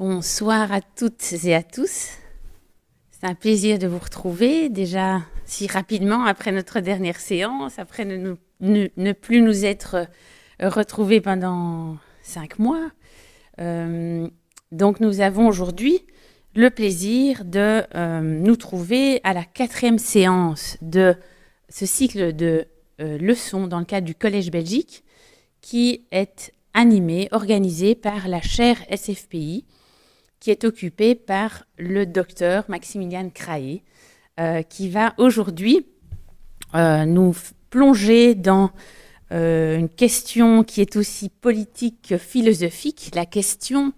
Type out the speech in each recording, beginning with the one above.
Bonsoir à toutes et à tous. C'est un plaisir de vous retrouver déjà si rapidement après notre dernière séance, après ne plus nous être retrouvés pendant 5 mois. Donc nous avons aujourd'hui le plaisir de nous trouver à la 4e séance de ce cycle de leçons dans le cadre du Collège Belgique qui est animé, organisé par la chaire SFPI, qui est occupée par le docteur Maximilian Craé, qui va aujourd'hui nous plonger dans une question qui est aussi politique que philosophique, la question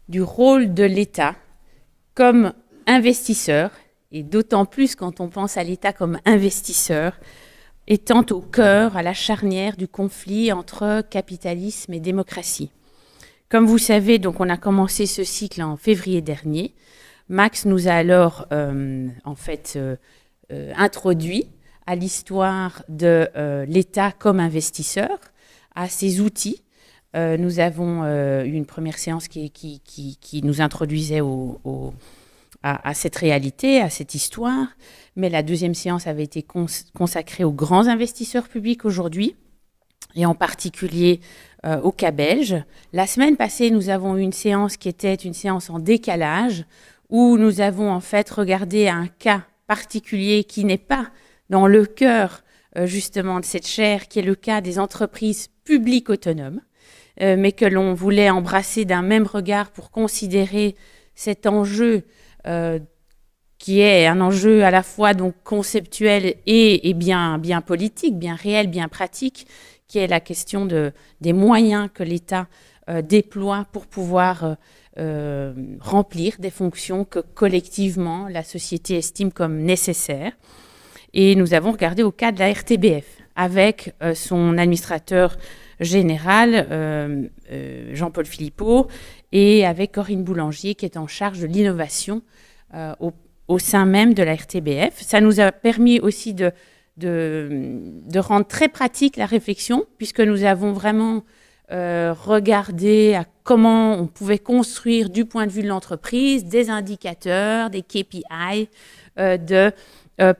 du rôle de l'État comme investisseur, et d'autant plus quand on pense à l'État comme investisseur, étant au cœur, à la charnière du conflit entre capitalisme et démocratie. Comme vous savez, donc on a commencé ce cycle en février dernier. Max nous a alors introduit à l'histoire de l'État comme investisseur, à ses outils. Nous avons eu une première séance qui nous introduisait à cette réalité, à cette histoire. Mais la deuxième séance avait été consacrée aux grands investisseurs publics aujourd'hui, et en particulier au cas belge. La semaine passée, nous avons eu une séance qui était une séance en décalage, où nous avons en fait regardé un cas particulier qui n'est pas dans le cœur justement de cette chaire, qui est le cas des entreprises publiques autonomes, mais que l'on voulait embrasser d'un même regard pour considérer cet enjeu qui est un enjeu à la fois donc conceptuel et bien politique, bien réel, bien pratique, qui est la question des moyens que l'État déploie pour pouvoir remplir des fonctions que collectivement la société estime comme nécessaires. Et nous avons regardé au cas de la RTBF, avec son administrateur général, Jean-Paul Philippot, et avec Corinne Boulanger, qui est en charge de l'innovation au sein même de la RTBF. Ça nous a permis aussi de rendre très pratique la réflexion, puisque nous avons vraiment regardé à comment on pouvait construire du point de vue de l'entreprise des indicateurs, des KPI de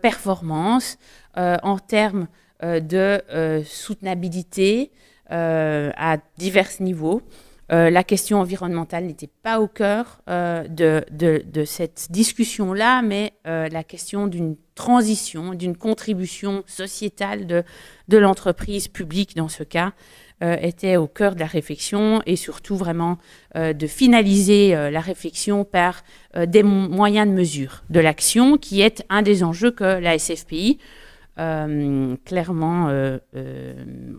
performance en termes de soutenabilité à divers niveaux. La question environnementale n'était pas au cœur de cette discussion-là, mais la question d'une transition, d'une contribution sociétale de l'entreprise publique, dans ce cas, était au cœur de la réflexion, et surtout vraiment de finaliser la réflexion par des moyens de mesure de l'action, qui est un des enjeux que la SFPI clairement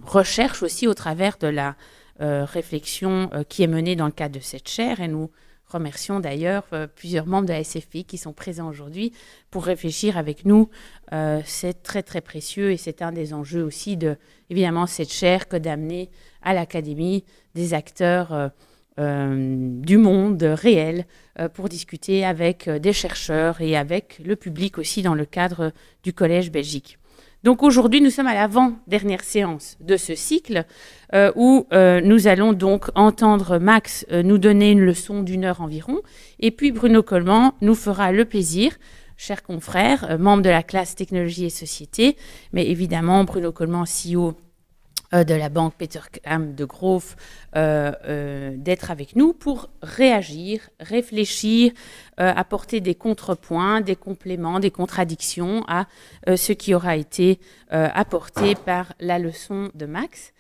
recherche aussi au travers de la réflexion qui est menée dans le cadre de cette chaire, et nous remercions d'ailleurs plusieurs membres de la SFPI qui sont présents aujourd'hui pour réfléchir avec nous. C'est très très précieux, et c'est un des enjeux aussi de évidemment cette chaire que d'amener à l'Académie des acteurs du monde réel pour discuter avec des chercheurs et avec le public aussi dans le cadre du Collège Belgique. Donc aujourd'hui, nous sommes à l'avant-dernière séance de ce cycle où nous allons donc entendre Max nous donner une leçon d'1 heure environ, et puis Bruno Coleman nous fera le plaisir, chers confrères, membre de la classe Technologie et Société, mais évidemment Bruno Coleman, CEO de la banque Petercam de Grove, d'être avec nous pour réagir, réfléchir, apporter des contrepoints, des compléments, des contradictions à ce qui aura été apporté par la leçon de Max.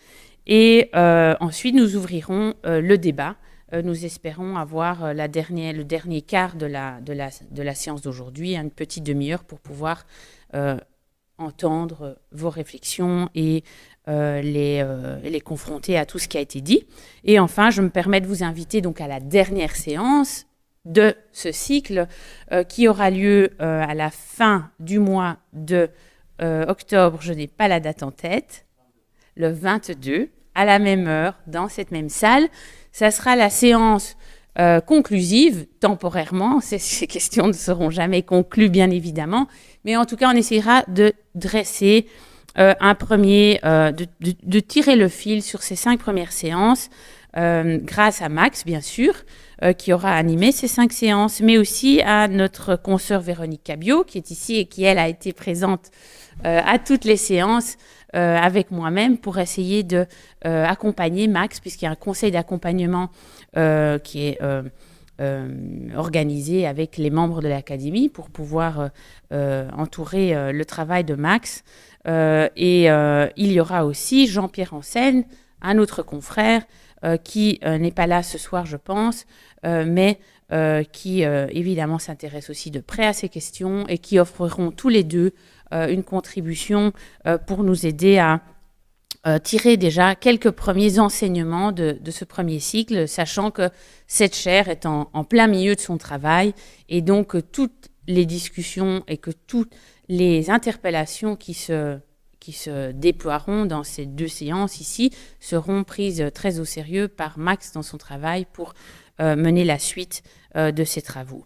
Et ensuite, nous ouvrirons le débat. Nous espérons avoir le dernier quart de la séance d'aujourd'hui, une petite demi-heure pour pouvoir entendre vos réflexions et les confronter à tout ce qui a été dit. Et enfin, je me permets de vous inviter donc à la dernière séance de ce cycle qui aura lieu à la fin du mois de octobre, je n'ai pas la date en tête, le 22, à la même heure, dans cette même salle. Ça sera la séance conclusive, temporairement. Ces questions ne seront jamais conclues, bien évidemment, mais en tout cas, on essaiera de dresser de tirer le fil sur ces 5 premières séances, grâce à Max, bien sûr, qui aura animé ces 5 séances, mais aussi à notre consoeur Véronique Cabiot, qui est ici et qui, elle, a été présente à toutes les séances avec moi-même pour essayer de accompagner Max, puisqu'il y a un conseil d'accompagnement qui est organisé avec les membres de l'Académie pour pouvoir entourer le travail de Max. Il y aura aussi Jean-Pierre Anselme, un autre confrère, qui n'est pas là ce soir, je pense, mais qui évidemment s'intéresse aussi de près à ces questions et qui offreront tous les deux une contribution pour nous aider à tirer déjà quelques premiers enseignements de ce premier cycle, sachant que cette chaire est en plein milieu de son travail et donc toutes les discussions et que toutes les interpellations qui se déploieront dans ces 2 séances ici seront prises très au sérieux par Max dans son travail pour mener la suite de ses travaux.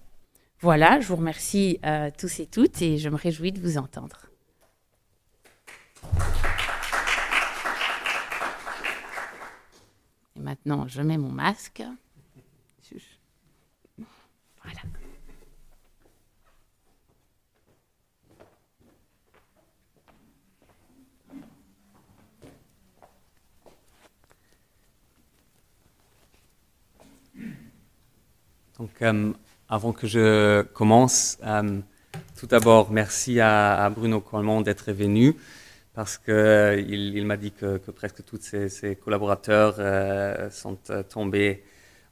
Voilà, je vous remercie tous et toutes et je me réjouis de vous entendre. Et maintenant, je mets mon masque. Voilà. Donc, avant que je commence, tout d'abord, merci à Bruno Coleman d'être venu, parce qu'il m'a dit que presque tous ses collaborateurs sont tombés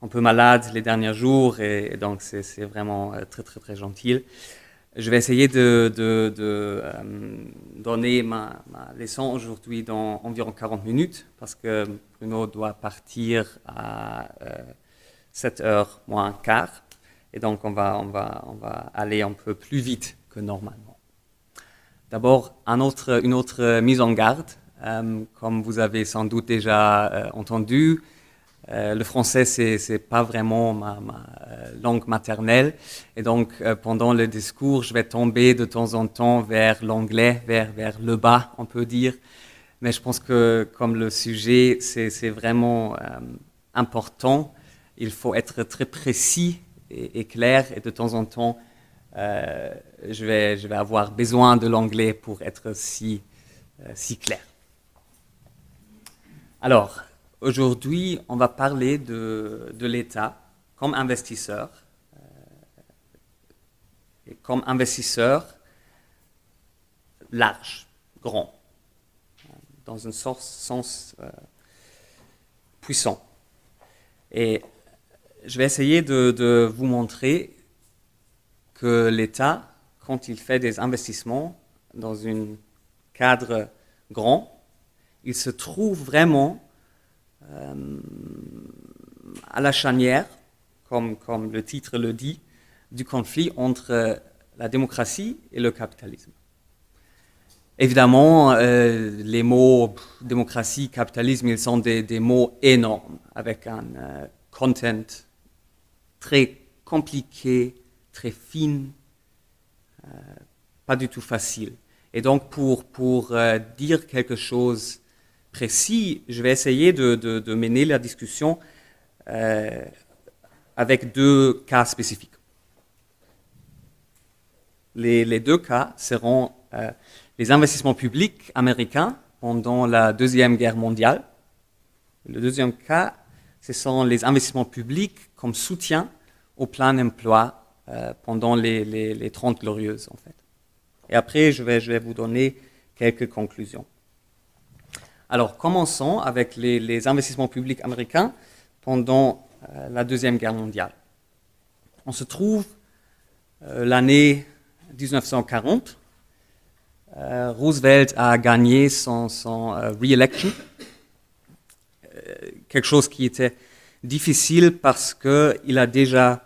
un peu malades les derniers jours, et donc c'est vraiment très, très, très gentil. Je vais essayer de donner ma leçon aujourd'hui dans environ 40 minutes, parce que Bruno doit partir à 7h moins un quart, et donc on va aller un peu plus vite que normalement. D'abord, une autre mise en garde. Comme vous avez sans doute déjà entendu, le français, c'est pas vraiment ma langue maternelle, et donc pendant le discours, je vais tomber de temps en temps vers l'anglais, vers le bas, on peut dire. Mais je pense que comme le sujet, c'est vraiment important, il faut être très précis et clair, et de temps en temps, je vais avoir besoin de l'anglais pour être si clair. Alors, aujourd'hui, on va parler de l'État comme investisseur, et comme investisseur large, grand, dans un sens puissant. Et je vais essayer de vous montrer que l'État, quand il fait des investissements dans un cadre grand, il se trouve vraiment à la charnière, comme le titre le dit, du conflit entre la démocratie et le capitalisme. Évidemment, les mots démocratie, capitalisme, ils sont des mots énormes, avec un content très compliqué, très fin, pas du tout facile. Et donc, pour dire quelque chose précis, je vais essayer de mener la discussion avec 2 cas spécifiques. Les 2 cas seront les investissements publics américains pendant la Deuxième Guerre mondiale. Le deuxième cas, ce sont les investissements publics comme soutien au plein emploi pendant les 30 glorieuses, en fait. Et après, je vais vous donner quelques conclusions. Alors, commençons avec les investissements publics américains pendant la Deuxième Guerre mondiale. On se trouve l'année 1940. Roosevelt a gagné son re-election, quelque chose qui était difficile parce qu'il a déjà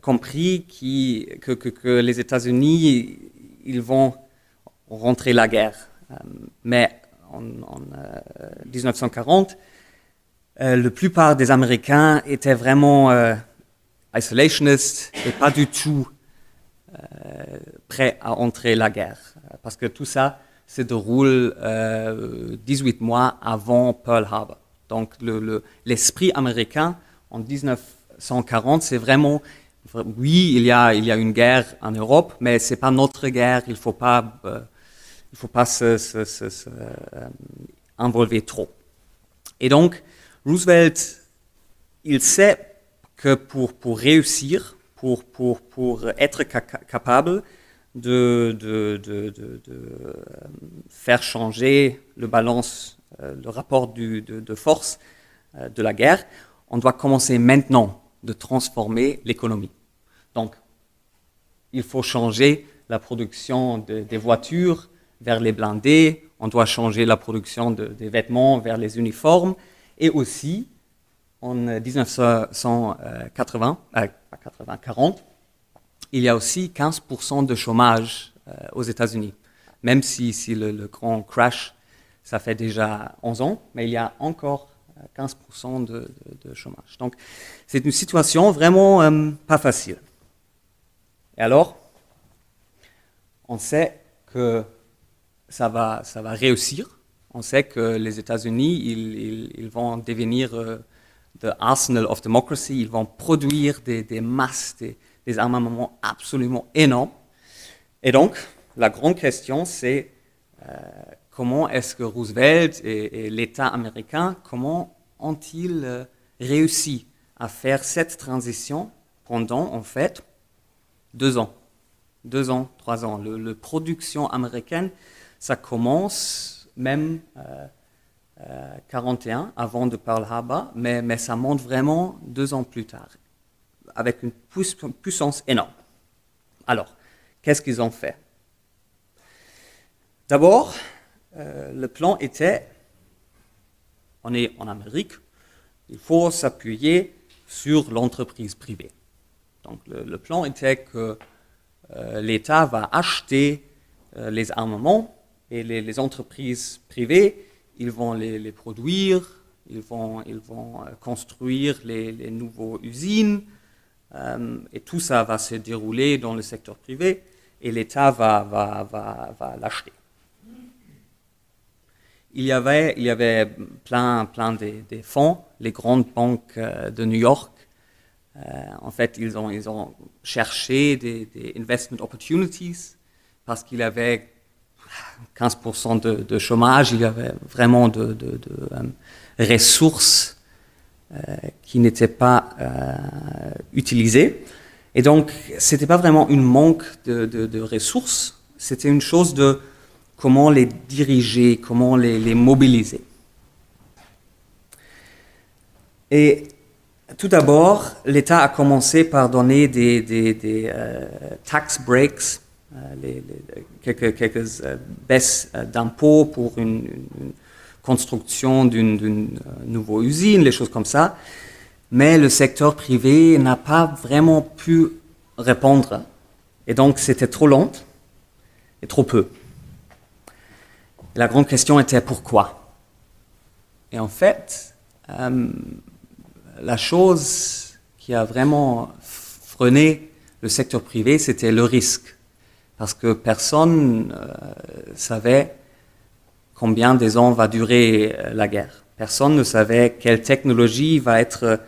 compris que les États-Unis ils vont rentrer la guerre. Mais en 1940, la plupart des Américains étaient vraiment isolationnistes et pas du tout prêts à entrer la guerre. Parce que tout ça se déroule 18 mois avant Pearl Harbor. Donc l'esprit américain en 1940, c'est vraiment, oui, il y a une guerre en Europe, mais c'est pas notre guerre, il faut pas se involver trop. Et donc, Roosevelt, il sait que pour réussir, pour être capable de faire changer le balance, le rapport de force de la guerre, on doit commencer maintenant de transformer l'économie. Donc, il faut changer la production des voitures vers les blindés, on doit changer la production des vêtements vers les uniformes, et aussi, en 1940, il y a aussi 15% de chômage aux États-Unis. Même si le grand crash, ça fait déjà 11 ans, mais il y a encore 15% de chômage. Donc, c'est une situation vraiment pas facile. Et alors, on sait que ça va réussir. On sait que les États-Unis, ils vont devenir the arsenal of democracy. Ils vont produire des masses, des armements absolument énormes. Et donc, la grande question, c'est comment est-ce que Roosevelt et l'État américain, comment ont-ils réussi à faire cette transition pendant, en fait, 2 ans, 3 ans. La production américaine, ça commence même 41, avant de Pearl Harbor, mais ça monte vraiment 2 ans plus tard, avec une puissance énorme. Alors, qu'est-ce qu'ils ont fait? D'abord, le plan était, on est en Amérique, il faut s'appuyer sur l'entreprise privée. Donc le plan était que l'État va acheter les armements et les entreprises privées, ils vont les produire, ils vont construire les nouveaux usines, et tout ça va se dérouler dans le secteur privé et l'État va l'acheter. Il y avait plein des fonds, les grandes banques de New York. En fait, ils ont cherché des investment opportunities parce qu'il y avait 15% de chômage, il y avait vraiment de ressources qui n'étaient pas utilisées. Et donc, ce n'était pas vraiment un manque de ressources, c'était une chose de comment les diriger, comment les mobiliser. Et tout d'abord, l'État a commencé par donner des tax breaks, quelques baisses d'impôts pour une construction d'une nouvelle usine, les choses comme ça. Mais le secteur privé n'a pas vraiment pu répondre. Et donc, c'était trop lent et trop peu. Et la grande question était pourquoi? Et en fait, la chose qui a vraiment freiné le secteur privé, c'était le risque. Parce que personne savait combien des ans va durer la guerre. Personne ne savait quelle technologie va être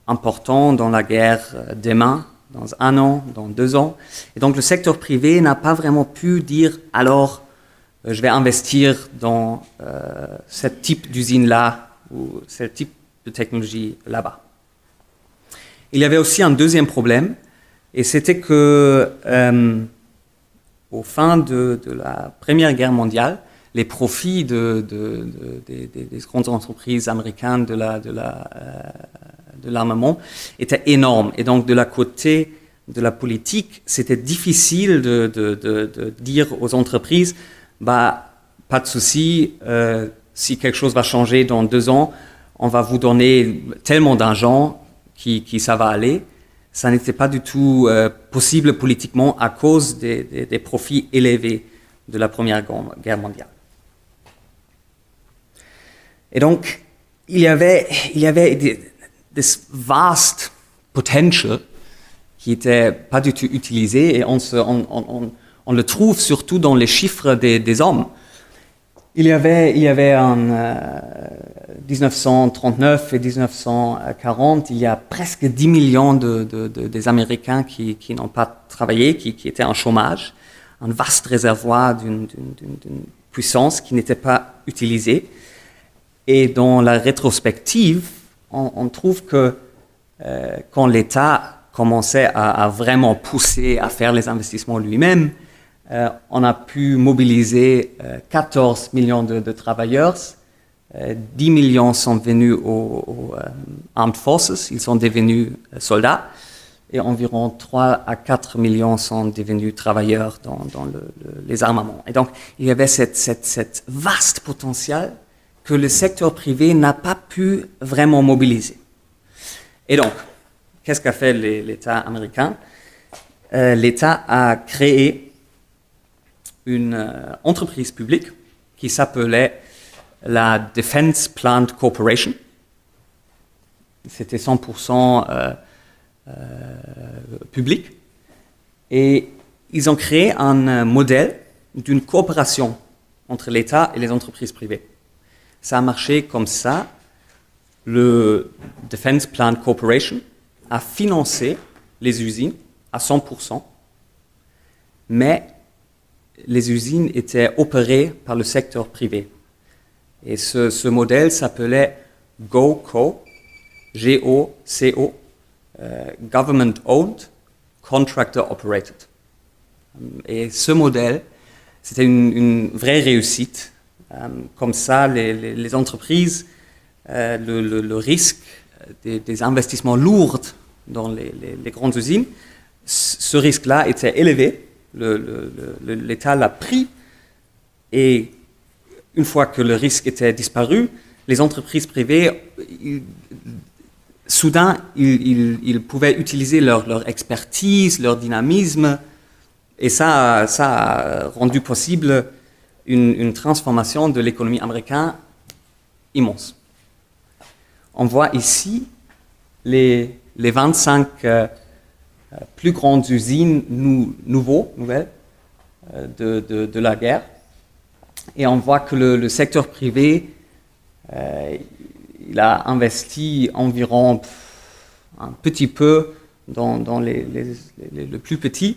importante dans la guerre demain, dans 1 an, dans 2 ans. Et donc le secteur privé n'a pas vraiment pu dire alors je vais investir dans ce type d'usine-là ou ce type de technologie là-bas. Il y avait aussi un deuxième problème, et c'était que au fin de la Première Guerre mondiale, les profits des grandes entreprises américaines de l'armement étaient énormes. Et donc de la côté de la politique, c'était difficile de dire aux entreprises pas de souci, si quelque chose va changer dans 2 ans, on va vous donner tellement d'argent qui ça va aller. Ça n'était pas du tout possible politiquement à cause des profits élevés de la Première Guerre mondiale. Et donc, il y avait des vastes potential qui n'étaient pas du tout utilisés, et on le trouve surtout dans les chiffres des hommes. il y avait en 1939 et 1940, il y a presque 10 millions des Américains qui n'ont pas travaillé, qui étaient en chômage, un vaste réservoir d'une puissance qui n'était pas utilisée. Et dans la rétrospective, on trouve que quand l'État commençait à vraiment pousser à faire les investissements lui-même, on a pu mobiliser 14 millions de travailleurs. 10 millions sont venus aux Armed Forces, ils sont devenus soldats, et environ 3 à 4 millions sont devenus travailleurs dans les armements. Et donc, il y avait cette vaste potentiel que le secteur privé n'a pas pu vraiment mobiliser. Et donc, qu'est-ce qu'a fait l'État américain? L'État a créé une entreprise publique qui s'appelait la Defense Plant Corporation. C'était 100% public. Et ils ont créé un modèle d'une coopération entre l'État et les entreprises privées. Ça a marché comme ça. Le Defense Plant Corporation a financé les usines à 100%, mais les usines étaient opérées par le secteur privé. Et ce modèle s'appelait GOCO, G-O-C-O, Government Owned, Contractor Operated. Et ce modèle, c'était une vraie réussite. Comme ça, les entreprises, le risque des investissements lourds dans les grandes usines, ce risque-là était élevé. L'État l'a pris, et une fois que le risque était disparu, les entreprises privées, soudain, ils pouvaient utiliser leur expertise, leur dynamisme, et ça a rendu possible une transformation de l'économie américaine immense. On voit ici les 25 plus grandes usines nouvelles de la guerre. Et on voit que le secteur privé, il a investi environ un petit peu dans le plus petit,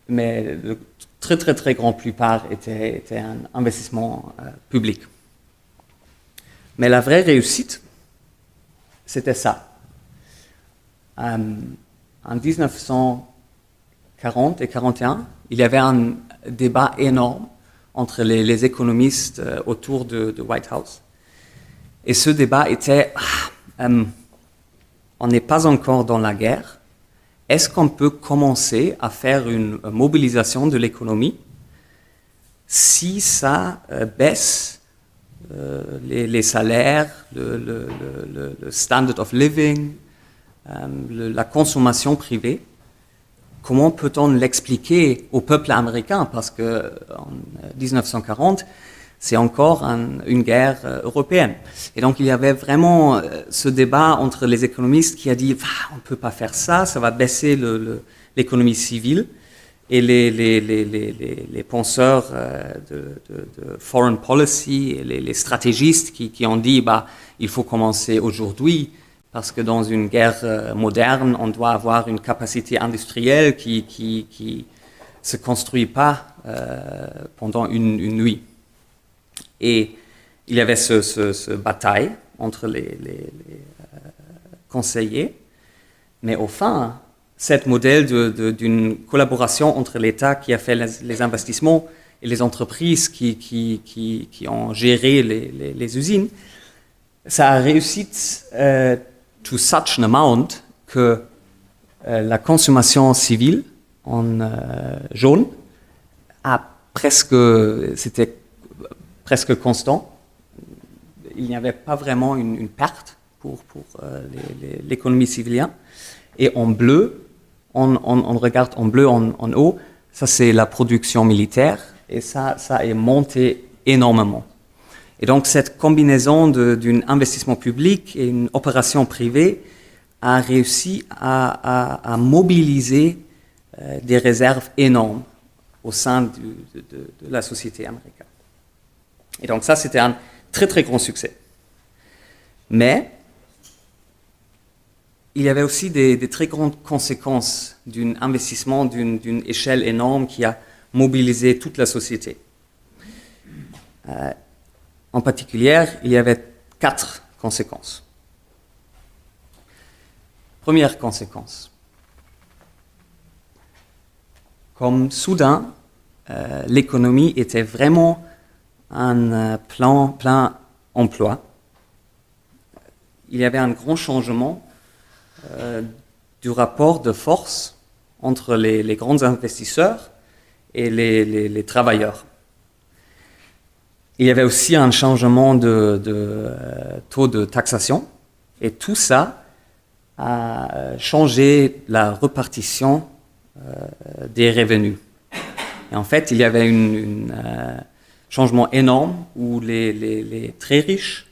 mais le très très très grand plupart était un investissement public. Mais la vraie réussite, c'était ça. En 1940 et 41, il y avait un débat énorme entre les économistes autour de White House. Et ce débat était, on n'est pas encore dans la guerre, est-ce qu'on peut commencer à faire une mobilisation de l'économie si ça baisse les salaires, le standard of living, la consommation privée? Comment peut-on l'expliquer au peuple américain? Parce qu'en 1940, c'est encore une guerre européenne. Et donc, il y avait vraiment ce débat entre les économistes qui a dit on ne peut pas faire ça, ça va baisser l'économie civile. Et les penseurs de foreign policy, et les stratégistes qui ont dit il faut commencer aujourd'hui, parce que dans une guerre moderne, on doit avoir une capacité industrielle qui se construit pas pendant une nuit. Et il y avait ce bataille entre les conseillers, mais au fin, ce modèle d'une collaboration entre l'État qui a fait les investissements et les entreprises qui ont géré les usines, ça a réussi to such an amount que la consommation civile en jaune c'était presque constant. Il n'y avait pas vraiment une perte pour l'économie civile. Et en bleu, on regarde en bleu en haut, ça c'est la production militaire, et ça est monté énormément. Et donc cette combinaison d'un investissement public et une opération privée a réussi à mobiliser des réserves énormes au sein de la société américaine. Et donc ça, c'était un très très grand succès. Mais il y avait aussi des très grandes conséquences d'un investissement d'une échelle énorme qui a mobilisé toute la société. En particulier, il y avait 4 conséquences. Première conséquence. Comme soudain, l'économie était vraiment un plein emploi, il y avait un grand changement du rapport de force entre les grands investisseurs et les travailleurs. Il y avait aussi un changement de taux de taxation, et tout ça a changé la répartition des revenus. Et en fait, il y avait un changement énorme où les très riches,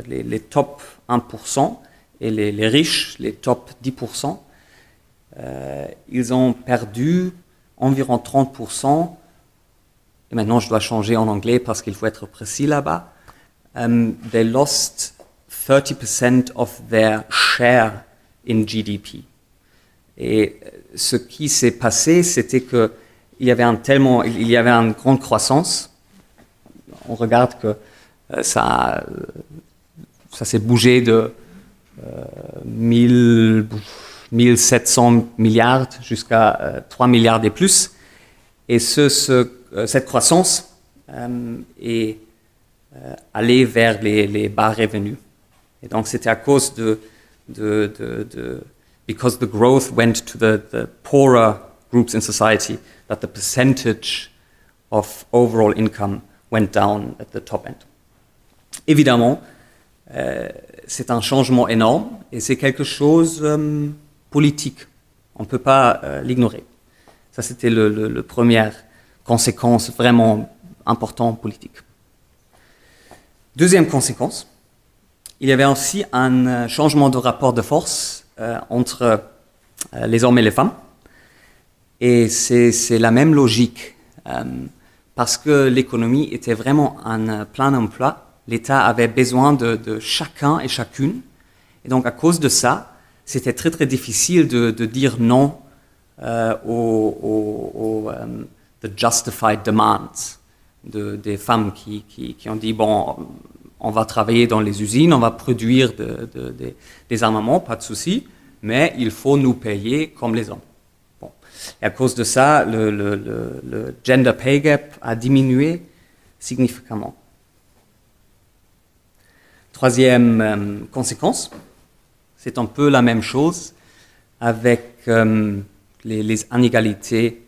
les top 1%, et les riches, les top 10%, ils ont perdu environ 30%. Et maintenant, je dois changer en anglais parce qu'il faut être précis là-bas. They lost 30% of their share in GDP. Et ce qui s'est passé, c'était qu'il y avait une grande croissance. On regarde que ça s'est bougé de 1700 milliards jusqu'à 3 milliards et plus. Et cette croissance est allée vers les bas revenus. Et donc c'était à cause because the growth went to the poorer groups in society, that the percentage of overall income went down at the top end. Évidemment, c'est un changement énorme et c'est quelque chose politique. On ne peut pas l'ignorer. Ça, c'était la première conséquence vraiment importante politique. Deuxième conséquence, il y avait aussi un changement de rapport de force entre les hommes et les femmes. Et c'est la même logique. Parce que l'économie était vraiment un plein emploi, l'État avait besoin de chacun et chacune. Et donc, à cause de ça, c'était très, très difficile de dire non aux the justified demands des femmes qui ont dit, bon, on va travailler dans les usines, on va produire des armements, pas de souci, mais il faut nous payer comme les hommes. Bon. Et à cause de ça, le gender pay gap a diminué significativement. Troisième conséquence, c'est un peu la même chose avec les inégalités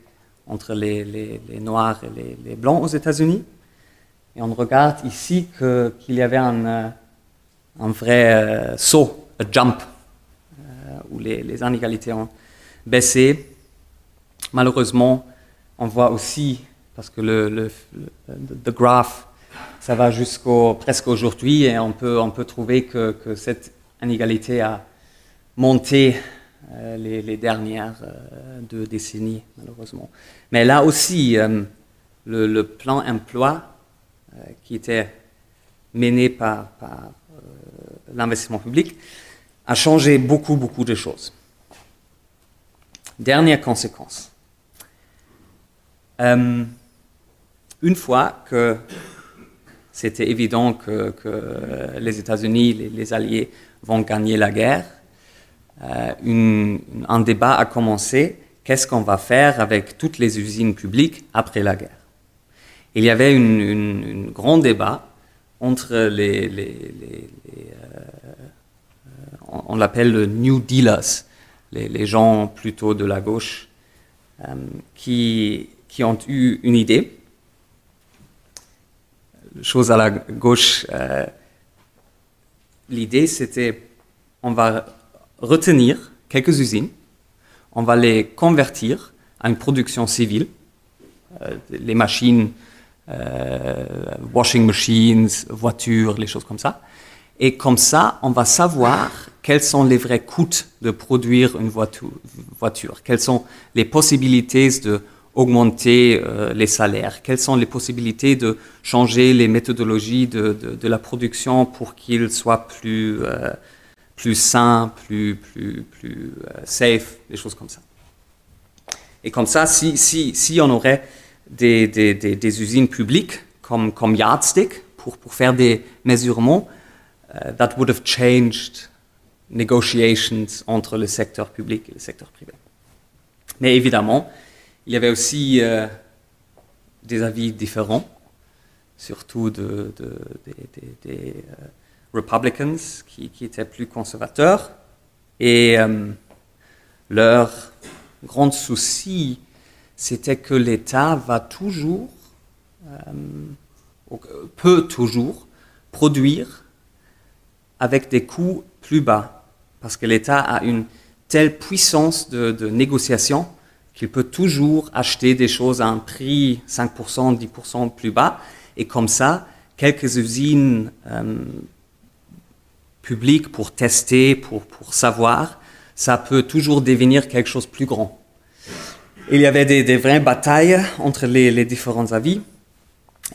entre les Noirs et les Blancs aux États-Unis. Et on regarde ici qu'il y avait un vrai saut, un jump, où les inégalités ont baissé. Malheureusement, on voit aussi, parce que le graph, ça va presque aujourd'hui, et on peut trouver que cette inégalité a monté les dernières 2 décennies, malheureusement. Mais là aussi, le plan emploi qui était mené par l'investissement public a changé beaucoup de choses. Dernière conséquence. Une fois que c'était évident que les États-Unis, les Alliés, vont gagner la guerre, un débat a commencé. Qu'est-ce qu'on va faire avec toutes les usines publiques après la guerre? Il y avait un grand débat entre on l'appelle le New Dealers, les gens plutôt de la gauche, qui ont eu une idée. Chose à la gauche, l'idée c'était on va retenir quelques usines, on va les convertir à une production civile, les machines, washing machines, voitures, les choses comme ça. Et comme ça, on va savoir quels sont les vrais coûts de produire une voiture, quelles sont les possibilités augmenter les salaires? Quelles sont les possibilités de changer les méthodologies de la production pour qu'ils soient plus sains, plus safe, des choses comme ça. Et comme ça, si on aurait des usines publiques comme Yardstick pour faire des mesurements, that would have changed negotiations entre le secteur public et le secteur privé. Mais évidemment, il y avait aussi des avis différents, surtout des Republicans qui étaient plus conservateurs. Et leur grand souci, c'était que l'État peut toujours produire avec des coûts plus bas, parce que l'État a une telle puissance de négociation qu'il peut toujours acheter des choses à un prix 5%, 10% plus bas, et comme ça, quelques usines publiques pour tester, pour savoir, ça peut toujours devenir quelque chose de plus grand. Il y avait des vraies batailles entre les différents avis,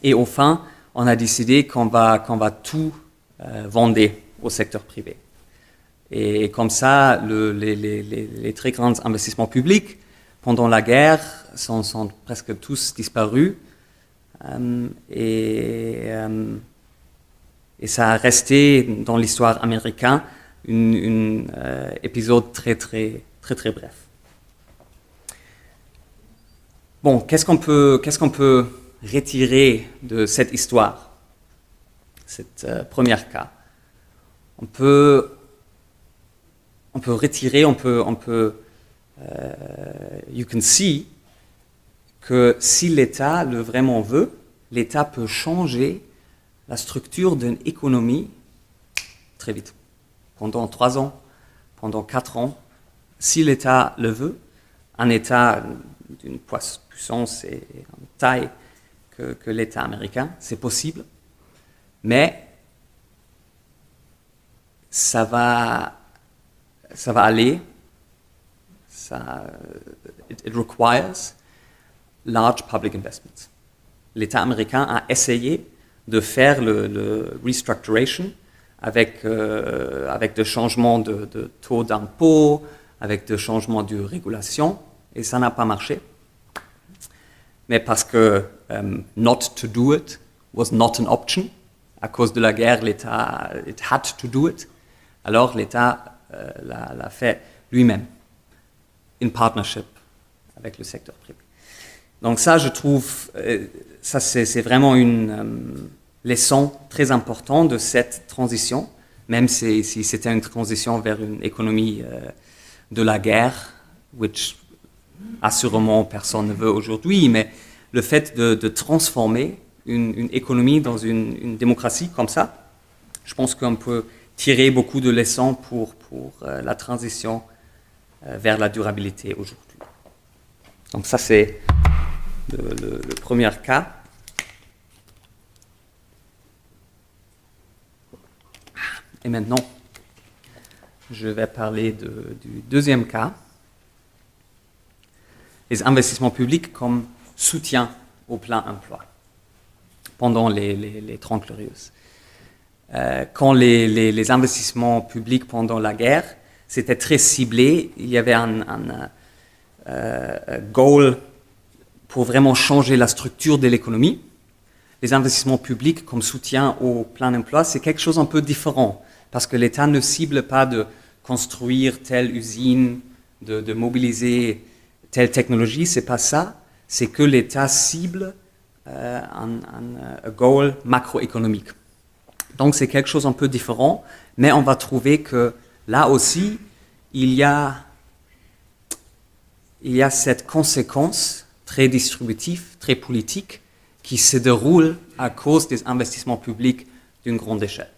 et enfin, on a décidé qu'on va tout vendre au secteur privé. Et comme ça, les très grands investissements publics pendant la guerre sont presque tous disparus. Et ça a resté dans l'histoire américaine un épisode très bref. Bon, qu'est-ce qu'on peut retirer de cette histoire, cette première cas? On peut retirer, you can see que si l'État le vraiment veut, l'État peut changer la structure d'une économie très vite. Pendant 3 ans, pendant 4 ans, si l'État le veut, un État d'une puissance et une taille que l'État américain, c'est possible, mais ça va aller, it requires large public investments. L'État américain a essayé de faire le restructuration avec des changements de taux d'impôt, avec des changements de régulation, et ça n'a pas marché. Mais parce que not to do it was not an option, à cause de la guerre, l'État it had to do it, alors l'État l'a fait lui-même, in partnership avec le secteur privé. Donc ça, je trouve, ça c'est vraiment une leçon très importante de cette transition, même si c'était une transition vers une économie de la guerre, which assurément personne ne veut aujourd'hui, mais le fait de transformer une économie dans une démocratie comme ça, je pense qu'on peut tirer beaucoup de leçons pour la transition vers la durabilité aujourd'hui. Donc ça c'est le premier cas. Et maintenant, je vais parler du deuxième cas, les investissements publics comme soutien au plein emploi pendant les 30 glorieuses. Quand les investissements publics pendant la guerre, c'était très ciblé, il y avait un goal pour vraiment changer la structure de l'économie. Les investissements publics comme soutien au plein emploi, c'est quelque chose un peu différent, parce que l'État ne cible pas de construire telle usine, de mobiliser telle technologie, c'est pas ça, c'est que l'État cible un goal macroéconomique. Donc c'est quelque chose un peu différent, mais on va trouver que là aussi, il y a cette conséquence très distributive, très politique, qui se déroule à cause des investissements publics d'une grande échelle.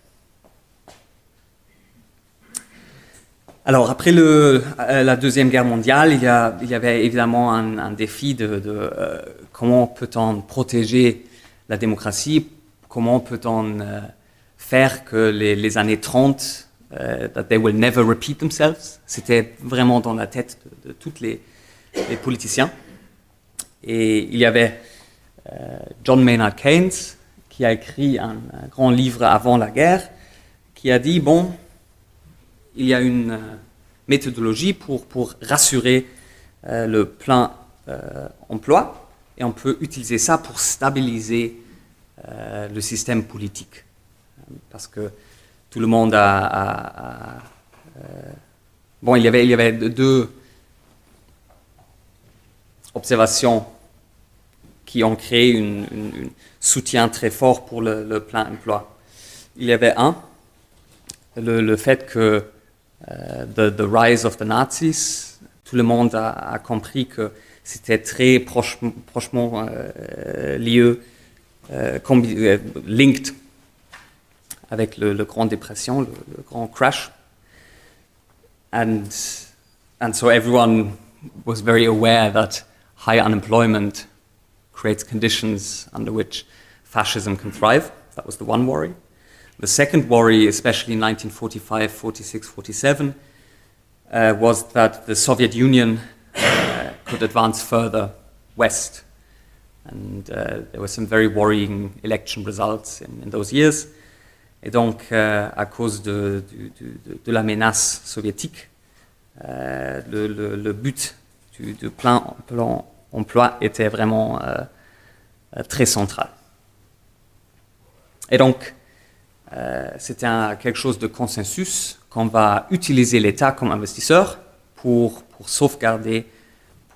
Alors, après la Deuxième Guerre mondiale, il y avait évidemment un défi de comment peut-on protéger la démocratie, comment peut-on faire que les années 30, that they will never repeat themselves. C'était vraiment dans la tête de tous les politiciens. Et il y avait John Maynard Keynes, qui a écrit un grand livre avant la guerre, qui a dit, bon, il y a une méthodologie pour rassurer le plein emploi, et on peut utiliser ça pour stabiliser le système politique. Parce que tout le monde bon, il y avait deux observations qui ont créé un soutien très fort pour le plein emploi. Il y avait le fait que the rise of the Nazis, tout le monde a compris que c'était très prochement lié, linked avec le Grand Dépression, le grand crash. And so everyone was very aware that high unemployment creates conditions under which fascism can thrive. That was the one worry. The second worry, especially in 1945, 46, 47, was that the Soviet Union could advance further west. And there were some very worrying election results in those years. Et donc, à cause de la menace soviétique, le but du plein emploi était vraiment très central. Et donc, c'était quelque chose de consensus qu'on va utiliser l'État comme investisseur pour sauvegarder,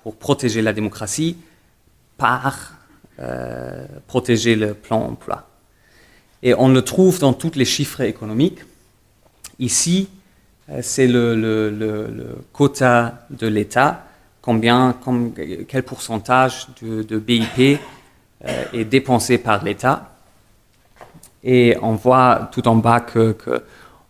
pour protéger la démocratie par protéger le plan emploi. Et on le trouve dans tous les chiffres économiques. Ici, c'est le quota de l'État, quel pourcentage de BIP est dépensé par l'État. Et on voit tout en bas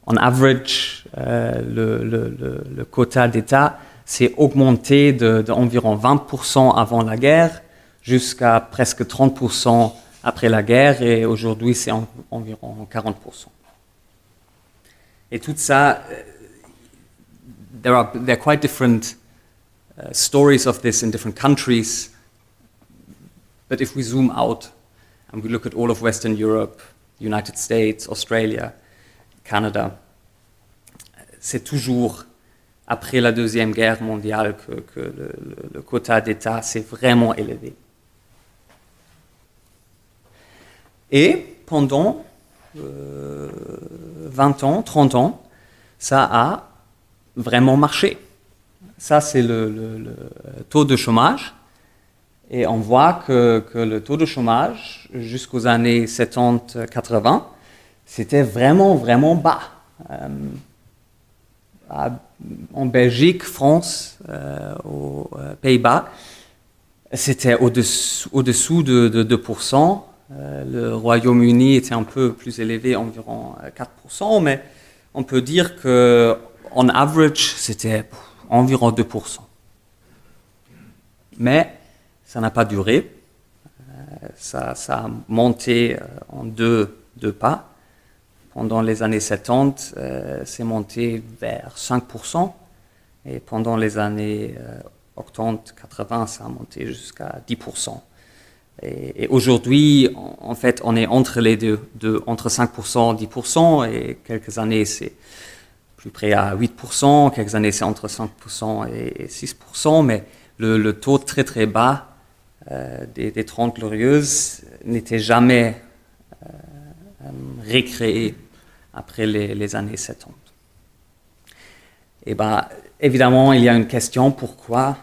en average, le quota d'État s'est augmenté d'environ 20% avant la guerre jusqu'à presque 30% après la guerre, et aujourd'hui c'est environ 40%. Et tout ça, there are quite different stories of this in different countries, but if we zoom out and we look at all of Western Europe, United States, Australia, Canada, c'est toujours après la Deuxième Guerre mondiale que le quota d'État s'est vraiment élevé. Et pendant 20 ans, 30 ans, ça a vraiment marché. Ça, c'est le taux de chômage. Et on voit que le taux de chômage, jusqu'aux années 70-80, c'était vraiment, vraiment bas. En Belgique, France, aux Pays-Bas, c'était au-dessous de 2%. Le Royaume-Uni était un peu plus élevé, environ 4%, mais on peut dire qu'en average, c'était environ 2%. Mais ça n'a pas duré. Ça a monté en deux pas. Pendant les années 70, c'est monté vers 5%. Et pendant les années 80-80, ça a monté jusqu'à 10%. Et aujourd'hui, en fait, on est entre les deux, entre 5% et 10%, et quelques années, c'est plus près à 8%, quelques années, c'est entre 5% et 6%, mais le taux très très bas des 30 glorieuses n'était jamais récréé après les années 70. Et ben, évidemment, il y a une question, pourquoi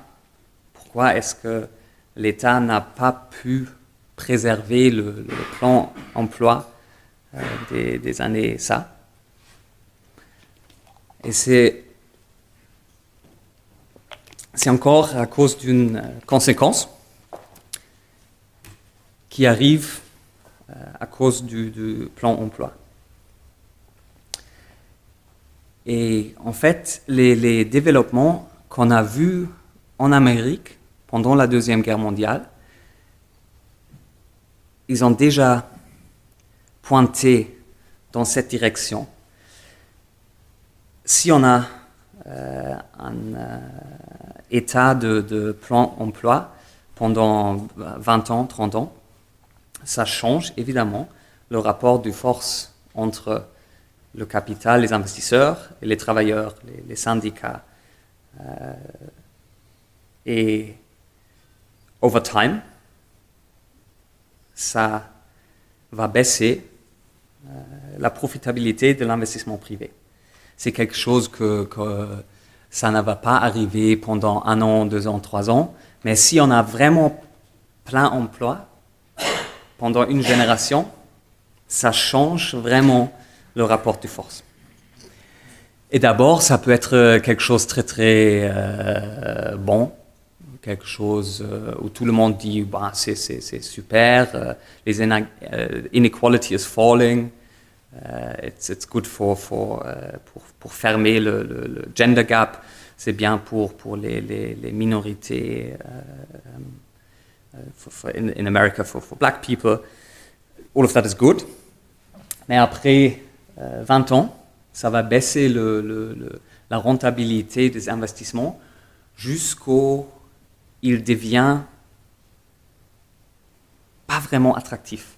est-ce que l'État n'a pas pu préserver le plan emploi des années ça. Et c'est encore à cause d'une conséquence qui arrive à cause du plan emploi. Et en fait, les développements qu'on a vus en Amérique pendant la Deuxième Guerre mondiale, ils ont déjà pointé dans cette direction. Si on a un état de plan emploi, pendant 20 ans, 30 ans, ça change évidemment le rapport de force entre le capital, les investisseurs, et les travailleurs, les syndicats. Et over time, ça va baisser la profitabilité de l'investissement privé. C'est quelque chose que ça ne va pas arriver pendant 1 an, 2 ans, 3 ans, mais si on a vraiment plein emploi pendant une génération, ça change vraiment le rapport de force. Et d'abord, ça peut être quelque chose de très très bon, quelque chose où tout le monde dit bah, c'est super, les inequality is falling, it's good pour fermer le gender gap, c'est bien pour les minorités, in America for black people, all of that is good. Mais après 20 ans, ça va baisser la rentabilité des investissements jusqu'au il devient pas vraiment attractif.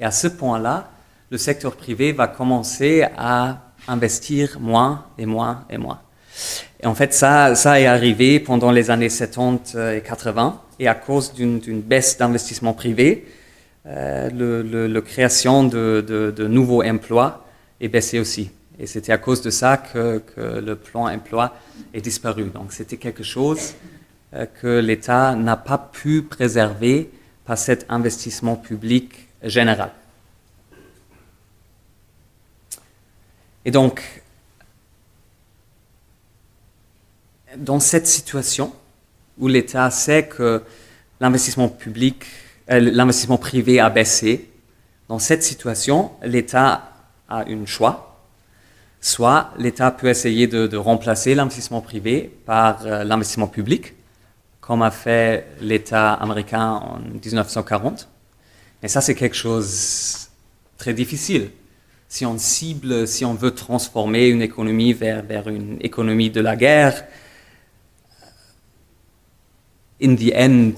Et à ce point-là, le secteur privé va commencer à investir moins et moins et moins. Et en fait, ça est arrivé pendant les années 70 et 80. Et à cause d'une baisse d'investissement privé, la création de nouveaux emplois est baissée aussi. Et c'était à cause de ça que le plan emploi est disparu. Donc c'était quelque chose que l'État n'a pas pu préserver par cet investissement public général. Et donc, dans cette situation où l'État sait que l'investissement privé a baissé, dans cette situation, l'État a un choix. Soit l'État peut essayer de remplacer l'investissement privé par l'investissement public, comme a fait l'État américain en 1940. Et ça, c'est quelque chose de très difficile. Si on veut transformer une économie vers une économie de la guerre, in the end,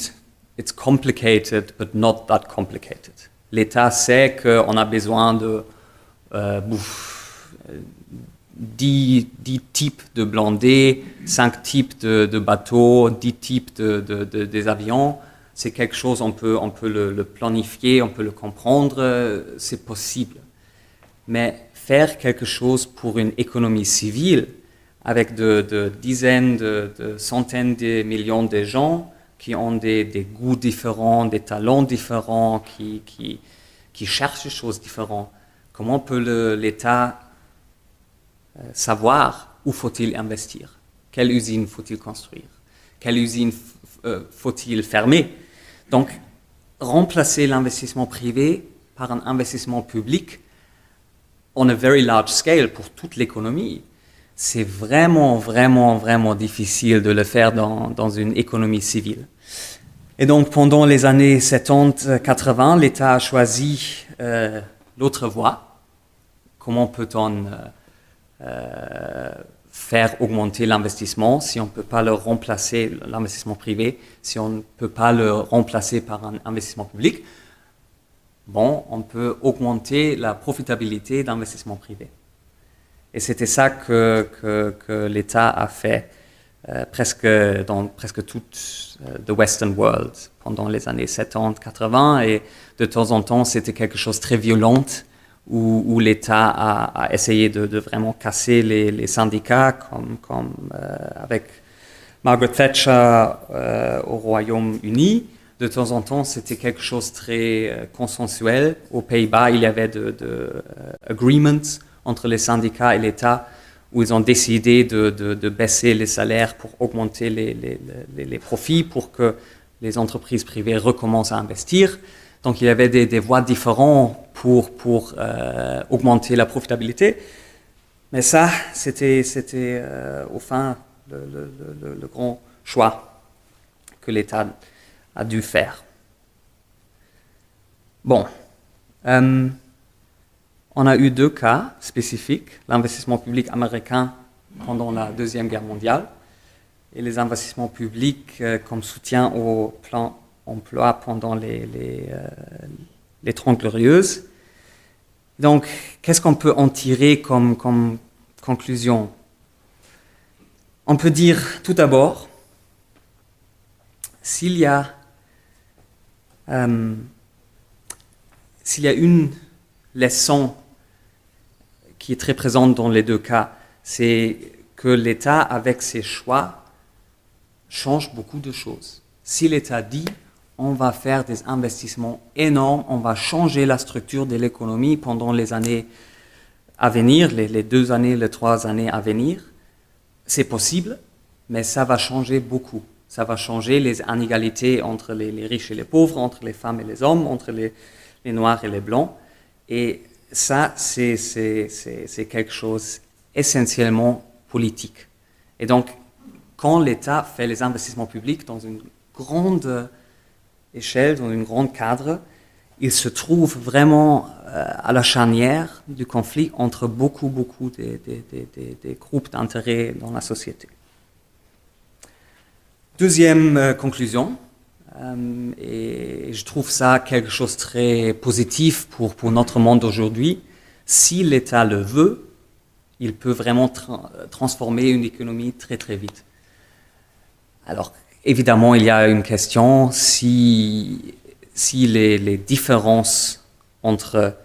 it's complicated, but not that complicated. L'État sait qu'on a besoin de 10 types de blindés, 5 types de bateaux, 10 types des avions. C'est quelque chose, on peut le planifier, on peut le comprendre, c'est possible. Mais faire quelque chose pour une économie civile, avec de dizaines, de centaines de millions de gens qui ont des goûts différents, des talents différents, qui cherchent des choses différentes, comment peut l'État savoir où faut-il investir? Quelle usine faut-il construire? Quelle usine faut-il fermer? Donc, remplacer l'investissement privé par un investissement public on a very large scale pour toute l'économie, c'est vraiment, vraiment, vraiment difficile de le faire dans une économie civile. Et donc, pendant les années 70-80, l'État a choisi l'autre voie. Comment peut-on faire augmenter l'investissement si on ne peut pas le remplacer, l'investissement privé, si on ne peut pas le remplacer par un investissement public? Bon, on peut augmenter la profitabilité d'investissement privé. Et c'était ça que l'État a fait dans presque toute the Western world pendant les années 70-80. Et de temps en temps, c'était quelque chose de très violent où l'État a essayé de vraiment casser les syndicats, comme avec Margaret Thatcher au Royaume-Uni. De temps en temps, c'était quelque chose de très consensuel. Aux Pays-Bas, il y avait de agreements entre les syndicats et l'État où ils ont décidé de baisser les salaires pour augmenter les profits, pour que les entreprises privées recommencent à investir. Donc, il y avait des voies différentes pour augmenter la profitabilité. Mais ça, c'était au fin le grand choix que l'État a dû faire. Bon, on a eu 2 cas spécifiques, l'investissement public américain pendant la Deuxième Guerre mondiale et les investissements publics comme soutien au plan emplois pendant les 30 Glorieuses. Donc, qu'est-ce qu'on peut en tirer comme conclusion? On peut dire tout d'abord, s'il y a une leçon qui est très présente dans les deux cas, c'est que l'État, avec ses choix, change beaucoup de choses. Si l'État dit, on va faire des investissements énormes, on va changer la structure de l'économie pendant les années à venir, les 2 années, les 3 années à venir, c'est possible, mais ça va changer beaucoup. Ça va changer les inégalités entre les riches et les pauvres, entre les femmes et les hommes, entre les noirs et les blancs. Et ça, c'est quelque chose essentiellement politique. Et donc, quand l'État fait les investissements publics dans une grande échelle, dans un grand cadre, il se trouve vraiment à la charnière du conflit entre beaucoup des groupes d'intérêt dans la société. Deuxième conclusion, et je trouve ça quelque chose de très positif pour notre monde aujourd'hui, si l'État le veut, il peut vraiment transformer une économie très vite. Alors, évidemment, il y a une question, si les différences entre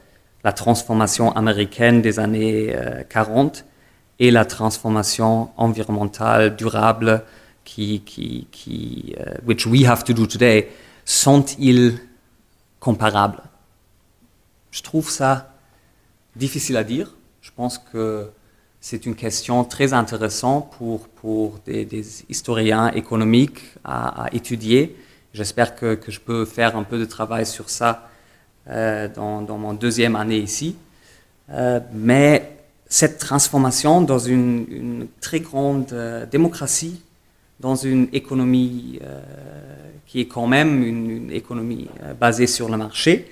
la transformation américaine des années 40 et la transformation environnementale durable which we have to do today, sont-ils comparables? Je trouve ça difficile à dire. Je pense que c'est une question très intéressante pour des historiens économiques à étudier. J'espère que je peux faire un peu de travail sur ça dans mon 2e année ici. Mais cette transformation dans une très grande démocratie, dans une économie qui est quand même une économie basée sur le marché,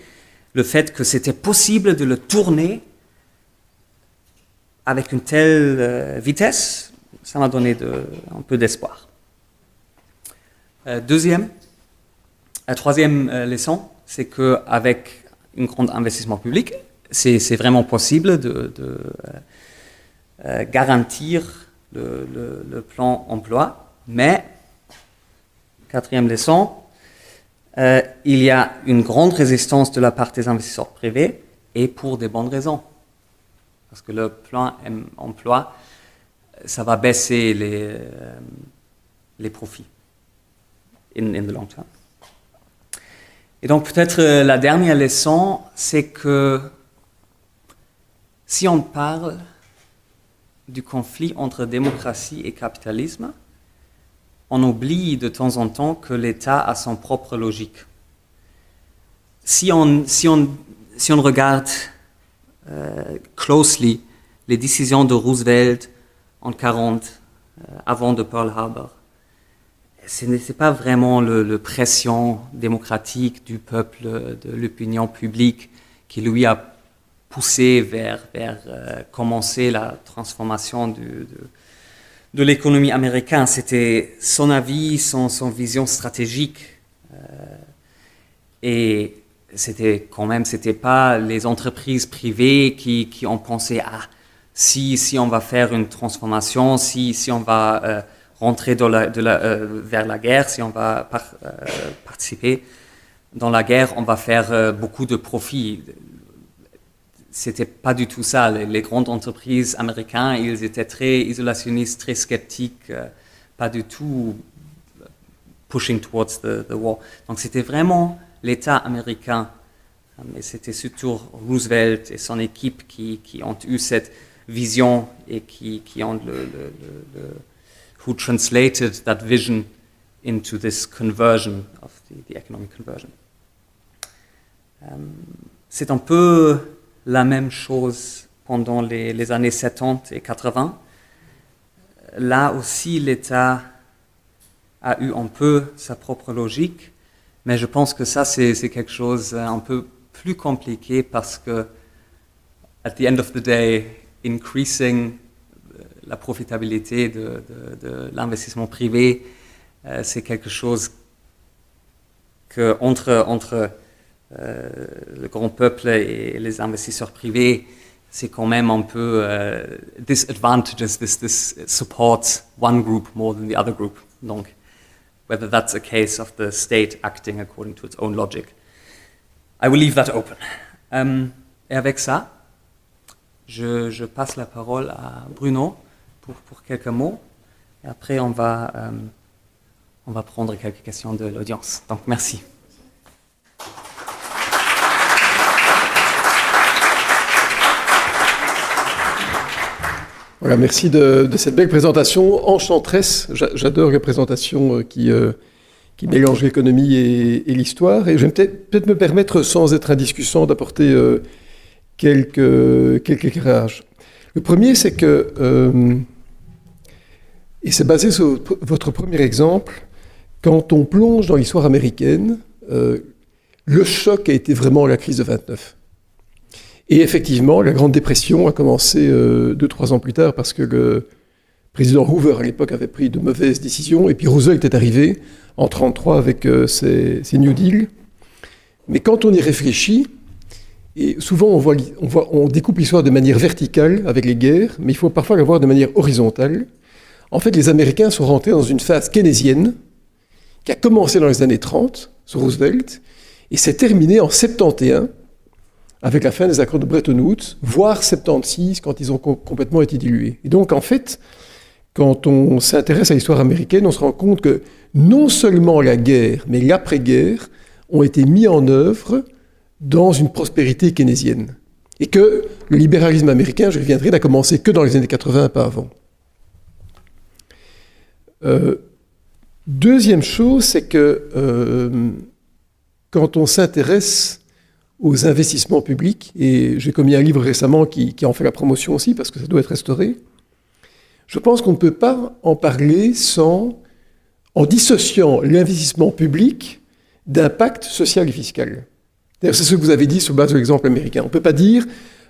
le fait que c'était possible de le tourner avec une telle vitesse, ça m'a donné un peu d'espoir. Troisième leçon, c'est qu'avec un grand investissement public, c'est vraiment possible de garantir le plan emploi. Mais, 4e leçon, il y a une grande résistance de la part des investisseurs privés et pour des bonnes raisons. Parce que le plan emploi, ça va baisser les profits in the long term. Et donc peut-être la dernière leçon, c'est que si on parle du conflit entre démocratie et capitalisme, on oublie de temps en temps que l'État a son propre logique. Si on regarde closely les décisions de Roosevelt en 1940, avant de Pearl Harbor, ce n'est pas vraiment la pression démocratique du peuple, de l'opinion publique qui lui a poussé vers commencer la transformation de l'économie américaine. C'était son avis, son vision stratégique. Et c'était pas les entreprises privées qui ont pensé, si on va faire une transformation, si on va rentrer vers la guerre, si on va participer dans la guerre, on va faire beaucoup de profits. C'était pas du tout ça. Les grandes entreprises américaines, ils étaient très isolationnistes, très sceptiques, pas du tout pushing towards the war. Donc c'était vraiment l'État américain, et c'était surtout Roosevelt et son équipe qui ont eu cette vision et qui ont who translated that vision into this conversion of the economic conversion. C'est un peu la même chose pendant les années 70 et 80. Là aussi, l'État a eu un peu sa propre logique, mais je pense que ça, c'est quelque chose un peu plus compliqué parce que, at the end of the day, increasing la profitabilité de l'investissement privé, c'est quelque chose que entre le grand peuple et les investisseurs privés, c'est quand même un peu disadvantages. This supports one group more than the other group. Donc, whether that's a case of the state acting according to its own logic, I will leave that open. Et avec ça, je passe la parole à Bruno pour quelques mots. Et après, on va prendre quelques questions de l'audience. Donc, merci. Voilà, merci de cette belle présentation enchanteresse. J'adore les présentations qui mélangent l'économie et l'histoire. Et je vais peut-être me permettre, sans être indiscussant, d'apporter quelques éclairages. Le premier, c'est que, et c'est basé sur votre premier exemple, quand on plonge dans l'histoire américaine, le choc a été vraiment la crise de 29. Et effectivement, la Grande Dépression a commencé 2-3 ans plus tard parce que le président Hoover, à l'époque, avait pris de mauvaises décisions. Et puis Roosevelt est arrivé en 1933 avec ses New Deal. Mais quand on y réfléchit, et souvent on découpe l'histoire de manière verticale avec les guerres, mais il faut parfois la voir de manière horizontale. En fait, les Américains sont rentrés dans une phase keynésienne qui a commencé dans les années 30, sous Roosevelt, et s'est terminée en 71, avec la fin des accords de Bretton Woods, voire 76, quand ils ont complètement été dilués. Et donc, en fait, quand on s'intéresse à l'histoire américaine, on se rend compte que non seulement la guerre, mais l'après-guerre ont été mis en œuvre dans une prospérité keynésienne. Et que le libéralisme américain, je reviendrai, n'a commencé que dans les années 80, pas avant. Deuxième chose, c'est que quand on s'intéresse aux investissements publics, et j'ai commis un livre récemment qui en fait la promotion aussi, parce que ça doit être restauré, je pense qu'on ne peut pas en parler en dissociant l'investissement public d'impact social et fiscal. D'ailleurs, c'est ce que vous avez dit sur base de l'exemple américain. On ne peut pas dire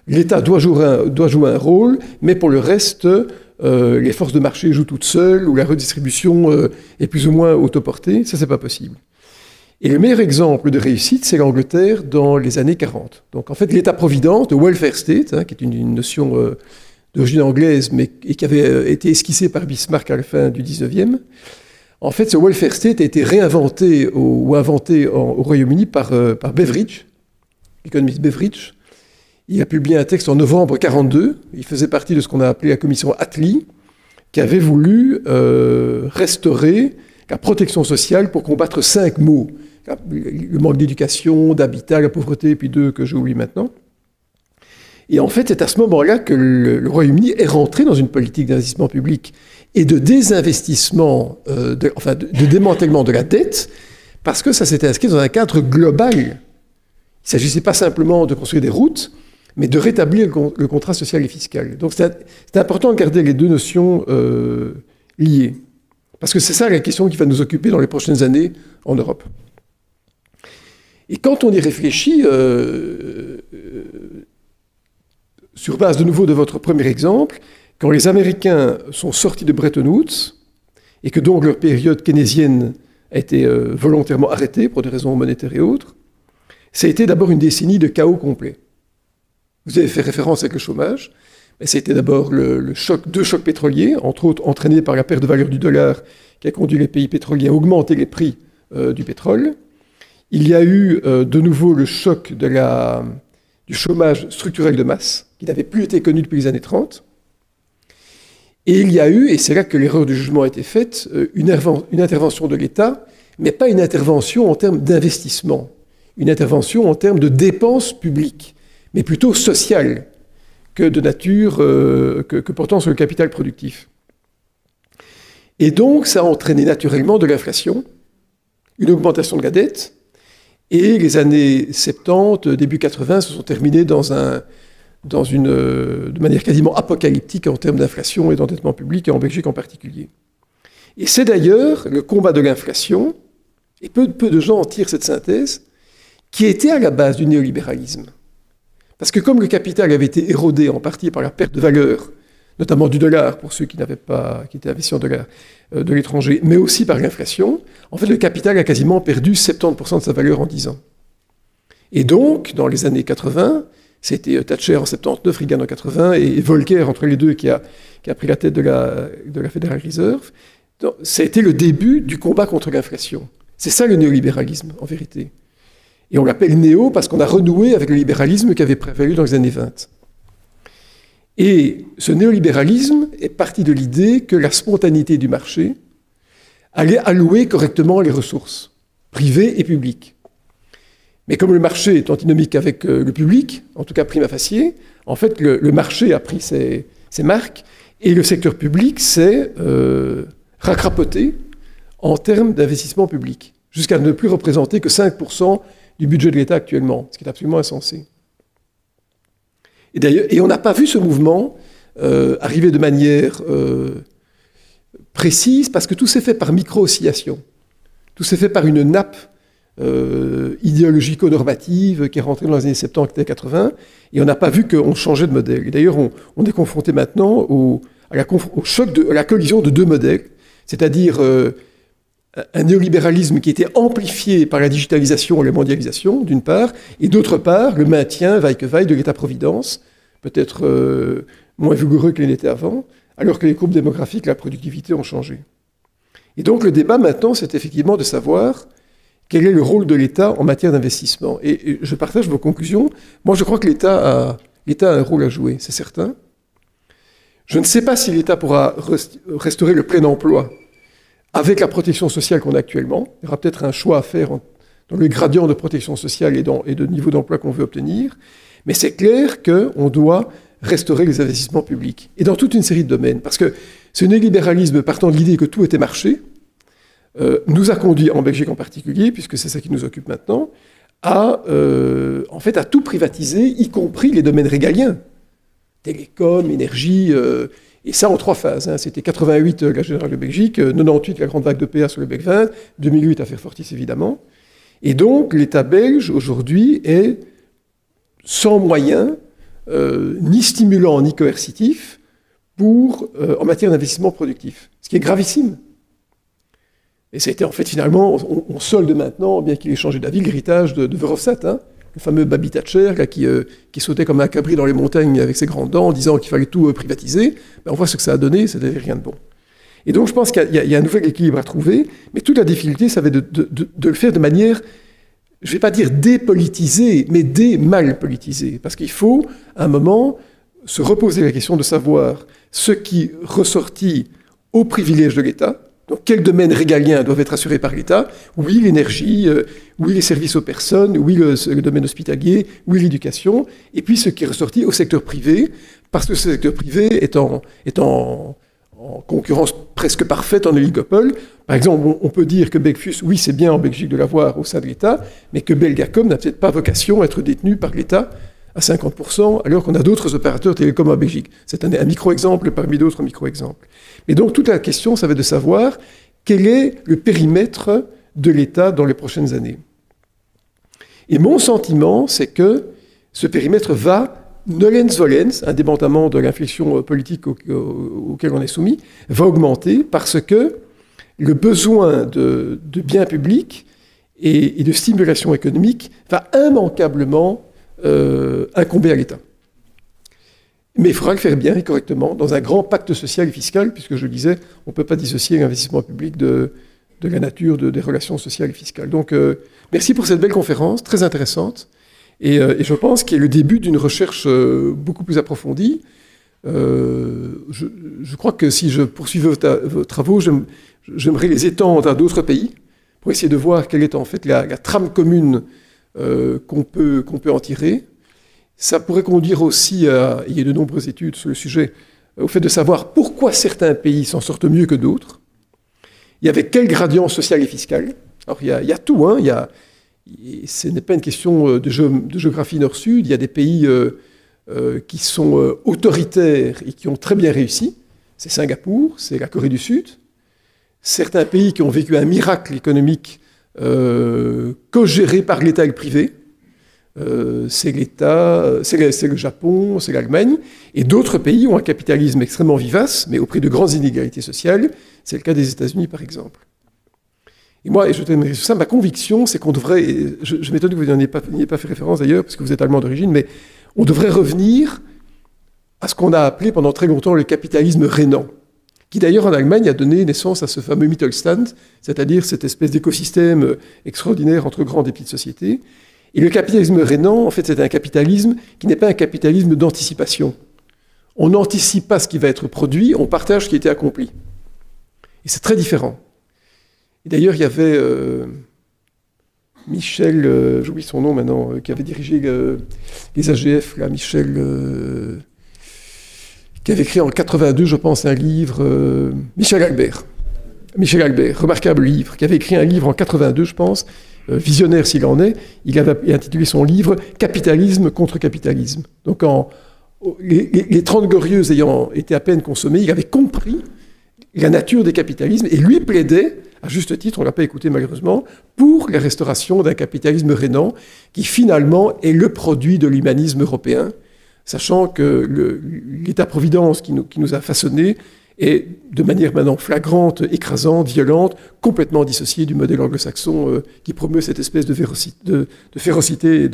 l'État doit jouer un rôle, mais pour le reste, les forces de marché jouent toutes seules, ou la redistribution est plus ou moins autoportée. Ça, c'est pas possible. Et le meilleur exemple de réussite, c'est l'Angleterre dans les années 40. Donc en fait, l'État-providence, le welfare state, qui est une notion d'origine anglaise, et qui avait été esquissée par Bismarck à la fin du 19e, en fait, ce welfare state a été réinventé ou inventé au Royaume-Uni par Beveridge, l'économiste Beveridge. Il a publié un texte en novembre 1942. Il faisait partie de ce qu'on a appelé la commission Attlee, qui avait voulu restaurer la protection sociale pour combattre 5 maux. Le manque d'éducation, d'habitat, la pauvreté, et puis 2 que j'oublie maintenant. Et en fait, c'est à ce moment-là que le Royaume-Uni est rentré dans une politique d'investissement public et de désinvestissement, de démantèlement de la dette, parce que ça s'était inscrit dans un cadre global. Il ne s'agissait pas simplement de construire des routes, mais de rétablir le contrat social et fiscal. Donc c'est important de garder les deux notions liées. Parce que c'est ça la question qui va nous occuper dans les prochaines années en Europe. Et quand on y réfléchit, sur base de nouveau de votre premier exemple, quand les Américains sont sortis de Bretton Woods, et que donc leur période keynésienne a été volontairement arrêtée pour des raisons monétaires et autres, ça a été d'abord une décennie de chaos complet. Vous avez fait référence avec le chômage, mais c'était d'abord deux chocs pétroliers, entre autres entraînés par la perte de valeur du dollar qui a conduit les pays pétroliers à augmenter les prix du pétrole. Il y a eu de nouveau le choc du chômage structurel de masse, qui n'avait plus été connu depuis les années 30. Et il y a eu, et c'est là que l'erreur du jugement a été faite, une intervention de l'État, mais pas une intervention en termes d'investissement, une intervention en termes de dépenses publiques, mais plutôt sociales, que de nature, que portant sur le capital productif. Et donc, ça a entraîné naturellement de l'inflation, une augmentation de la dette, et les années 70, début 80 se sont terminées de manière quasiment apocalyptique en termes d'inflation et d'endettement public, et en Belgique en particulier. Et c'est d'ailleurs le combat de l'inflation, et peu de gens en tirent cette synthèse, qui était à la base du néolibéralisme. Parce que comme le capital avait été érodé en partie par la perte de valeur notamment du dollar, pour ceux qui étaient investis en dollars de l'étranger, mais aussi par l'inflation, en fait, le capital a quasiment perdu 70% de sa valeur en 10 ans. Et donc, dans les années 80, c'était Thatcher en 79, Reagan en 80, et Volcker, entre les deux, qui a pris la tête de la Federal Reserve. Donc, ça a été le début du combat contre l'inflation. C'est ça le néolibéralisme, en vérité. Et on l'appelle néo parce qu'on a renoué avec le libéralisme qui avait prévalu dans les années 20. Et ce néolibéralisme est parti de l'idée que la spontanéité du marché allait allouer correctement les ressources, privées et publiques. Mais comme le marché est antinomique avec le public, en tout cas prima facie, en fait, le marché a pris ses marques et le secteur public s'est racrapoté en termes d'investissement public, jusqu'à ne plus représenter que 5% du budget de l'État actuellement, ce qui est absolument insensé. Et d'ailleurs, on n'a pas vu ce mouvement arriver de manière précise, parce que tout s'est fait par micro-oscillation. Tout s'est fait par une nappe idéologico-normative qui est rentrée dans les années 70 et 80, et on n'a pas vu qu'on changeait de modèle. Et d'ailleurs, on est confronté maintenant au choc, à la collision de deux modèles, c'est-à-dire un néolibéralisme qui était amplifié par la digitalisation et la mondialisation, d'une part, et d'autre part, le maintien, vaille que vaille, de l'État-providence, peut-être moins vigoureux qu'il n'était avant, alors que les courbes démographiques et la productivité ont changé. Et donc le débat maintenant, c'est effectivement de savoir quel est le rôle de l'État en matière d'investissement. Et je partage vos conclusions. Moi, je crois que l'État a un rôle à jouer, c'est certain. Je ne sais pas si l'État pourra restaurer le plein emploi avec la protection sociale qu'on a actuellement. Il y aura peut-être un choix à faire dans le gradient de protection sociale et de niveau d'emploi qu'on veut obtenir. Mais c'est clair qu'on doit restaurer les investissements publics. Et dans toute une série de domaines. Parce que ce néolibéralisme, partant de l'idée que tout était marché, nous a conduit, en Belgique en particulier, puisque c'est ça qui nous occupe maintenant, à tout privatiser, y compris les domaines régaliens. Télécom, énergie, et ça en 3 phases. Hein. C'était 88 la Générale de Belgique, 98 la grande vague de PA sur le BEC 20, 2008 affaire Fortis évidemment. Et donc l'État belge aujourd'hui est sans moyens, ni stimulant ni coercitif, en matière d'investissement productif. Ce qui est gravissime. Et ça a été en fait finalement, on solde maintenant, bien qu'il ait changé d'avis, l'héritage de Verhofstadt, hein, le fameux Baby Thatcher là, qui sautait comme un cabri dans les montagnes avec ses grandes dents en disant qu'il fallait tout privatiser. Ben, on voit ce que ça a donné, ça n'avait rien de bon. Et donc je pense qu'il y a un nouvel équilibre à trouver, mais toute la difficulté, ça va être de le faire de manière, je ne vais pas dire dépolitisée, mais démalpolitisée. Parce qu'il faut, à un moment, se reposer la question de savoir ce qui ressortit au privilège de l'État. Donc, quels domaines régaliens doivent être assurés par l'État? Oui, l'énergie, oui, les services aux personnes, oui, le domaine hospitalier, oui, l'éducation, et puis ce qui est ressorti au secteur privé, parce que ce secteur privé est en concurrence presque parfaite, en oligopole. Par exemple, on peut dire que Begfus, oui, c'est bien en Belgique de l'avoir au sein de l'État, mais que Belgacom n'a peut-être pas vocation à être détenu par l'État à 50%, alors qu'on a d'autres opérateurs télécoms en Belgique. C'est un micro-exemple parmi d'autres micro-exemples. Mais donc, toute la question, ça va être de savoir quel est le périmètre de l'État dans les prochaines années. Et mon sentiment, c'est que ce périmètre va, nolens volens, indépendamment de l'inflexion politique auquel on est soumis, va augmenter parce que le besoin de biens publics et de stimulation économique va immanquablement incomber à l'État. Mais il faudra le faire bien et correctement dans un grand pacte social et fiscal, puisque je le disais, on ne peut pas dissocier l'investissement public de la nature des relations sociales et fiscales. Donc, merci pour cette belle conférence, très intéressante, et je pense qu'il y a le début d'une recherche beaucoup plus approfondie. Je crois que si je poursuivais vos travaux, j'aimerais les étendre à d'autres pays, pour essayer de voir quelle est en fait la trame commune qu'on peut en tirer. Ça pourrait conduire aussi il y a de nombreuses études sur le sujet, au fait de savoir pourquoi certains pays s'en sortent mieux que d'autres, et avec quel gradient social et fiscal. Alors il y a tout, hein, ce n'est pas une question de géographie nord-sud, il y a des pays qui sont autoritaires et qui ont très bien réussi, c'est Singapour, c'est la Corée du Sud, certains pays qui ont vécu un miracle économique co-géré par l'État et le privé, c'est l'État, c'est le Japon, c'est l'Allemagne, et d'autres pays ont un capitalisme extrêmement vivace, mais au prix de grandes inégalités sociales. C'est le cas des États-Unis, par exemple. Et moi, et je terminerai sur ça, ma conviction, c'est qu'on devrait, et je m'étonne que vous n'y ayez pas fait référence d'ailleurs, parce que vous êtes allemand d'origine, mais on devrait revenir à ce qu'on a appelé pendant très longtemps le capitalisme rénant, qui d'ailleurs en Allemagne a donné naissance à ce fameux Mittelstand, c'est-à-dire cette espèce d'écosystème extraordinaire entre grandes et petites sociétés. Et le capitalisme rénant, en fait, c'est un capitalisme qui n'est pas un capitalisme d'anticipation. On n'anticipe pas ce qui va être produit, on partage ce qui a été accompli. Et c'est très différent. Et d'ailleurs, il y avait Michel, j'oublie son nom maintenant, qui avait dirigé les AGF, là, Michel, qui avait écrit en 82, je pense, un livre, Michel Albert, remarquable livre, qui avait écrit un livre en 82, je pense, visionnaire s'il en est. Il avait intitulé son livre « Capitalisme contre capitalisme ». Donc, les 30 glorieuses ayant été à peine consommées, il avait compris la nature des capitalismes et lui plaidait, à juste titre, on ne l'a pas écouté malheureusement, pour la restauration d'un capitalisme rénant qui finalement est le produit de l'humanisme européen, sachant que l'État-providence qui nous a façonnés est de manière maintenant flagrante, écrasante, violente, complètement dissociée du modèle anglo-saxon qui promeut cette espèce de férocité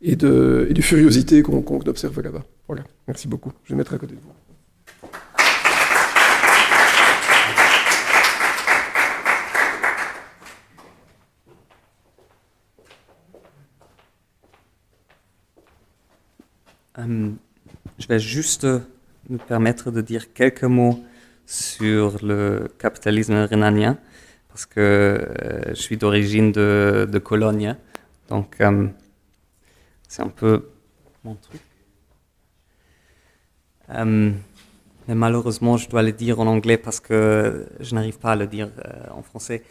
et de furiosité qu'on observe là-bas. Voilà, merci beaucoup. Je vais mettre à côté de vous. Je vais juste me permettre de dire quelques mots sur le capitalisme rhénanien, parce que je suis d'origine de Cologne, donc c'est un peu mon truc. Mais malheureusement, je dois le dire en anglais parce que je n'arrive pas à le dire en français.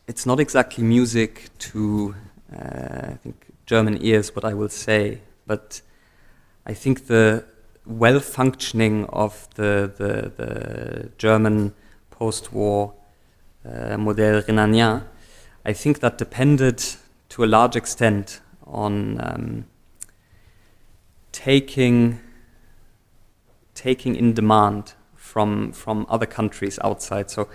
It's not exactly music to, I think, German ears, what I will say, but I think the well-functioning of the German post-war modèle rhénanien, I think that depended to a large extent on taking in demand from other countries outside. So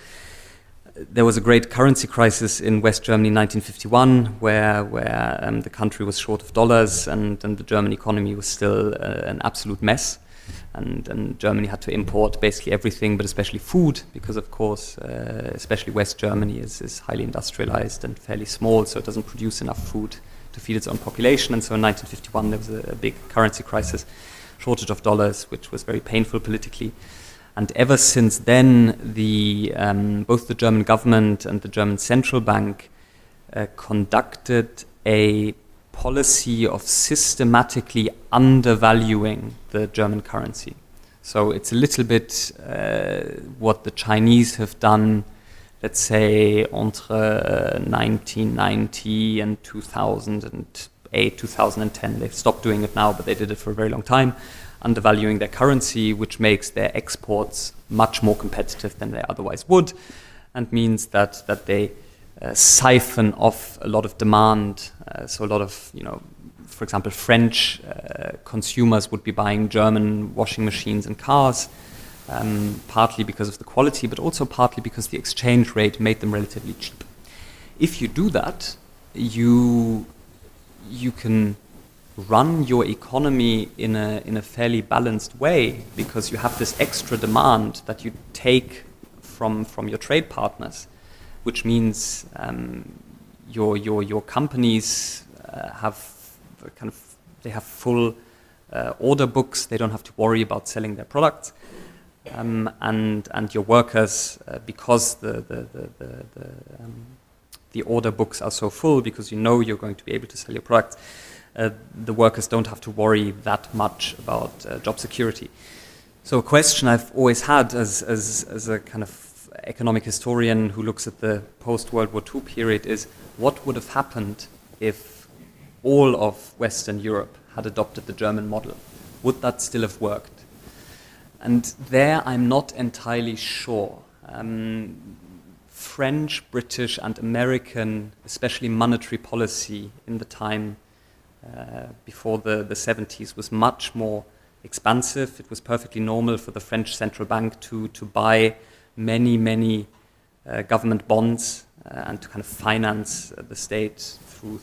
there was a great currency crisis in West Germany in 1951 where the country was short of dollars and the German economy was still an absolute mess. And Germany had to import basically everything, but especially food, because of course, especially West Germany is highly industrialized and fairly small, so it doesn't produce enough food to feed its own population. And so in 1951 there was a big currency crisis, shortage of dollars, which was very painful politically. And ever since then, both the German government and the German central bank conducted a policy of systematically undervaluing the German currency. So it's a little bit what the Chinese have done, let's say, entre 1990 and 2008, 2010. They've stopped doing it now, but they did it for a very long time, undervaluing their currency, which makes their exports much more competitive than they otherwise would, and means that they siphon off a lot of demand. So a lot of, for example, French consumers would be buying German washing machines and cars, partly because of the quality, but also partly because the exchange rate made them relatively cheap. If you do that, you can run your economy in a fairly balanced way, because you have this extra demand that you take from your trade partners, which means your companies have full order books. They don't have to worry about selling their products, and your workers, because the order books are so full, because you're going to be able to sell your products. The workers don't have to worry that much about job security. So a question I've always had as a kind of economic historian who looks at the post-World War II period is, what would have happened if all of Western Europe had adopted the German model? Would that still have worked? And there I'm not entirely sure. French, British, and American, especially monetary policy in the time before the 70s was much more expansive. It was perfectly normal for the French central bank to buy many government bonds and to kind of finance the state through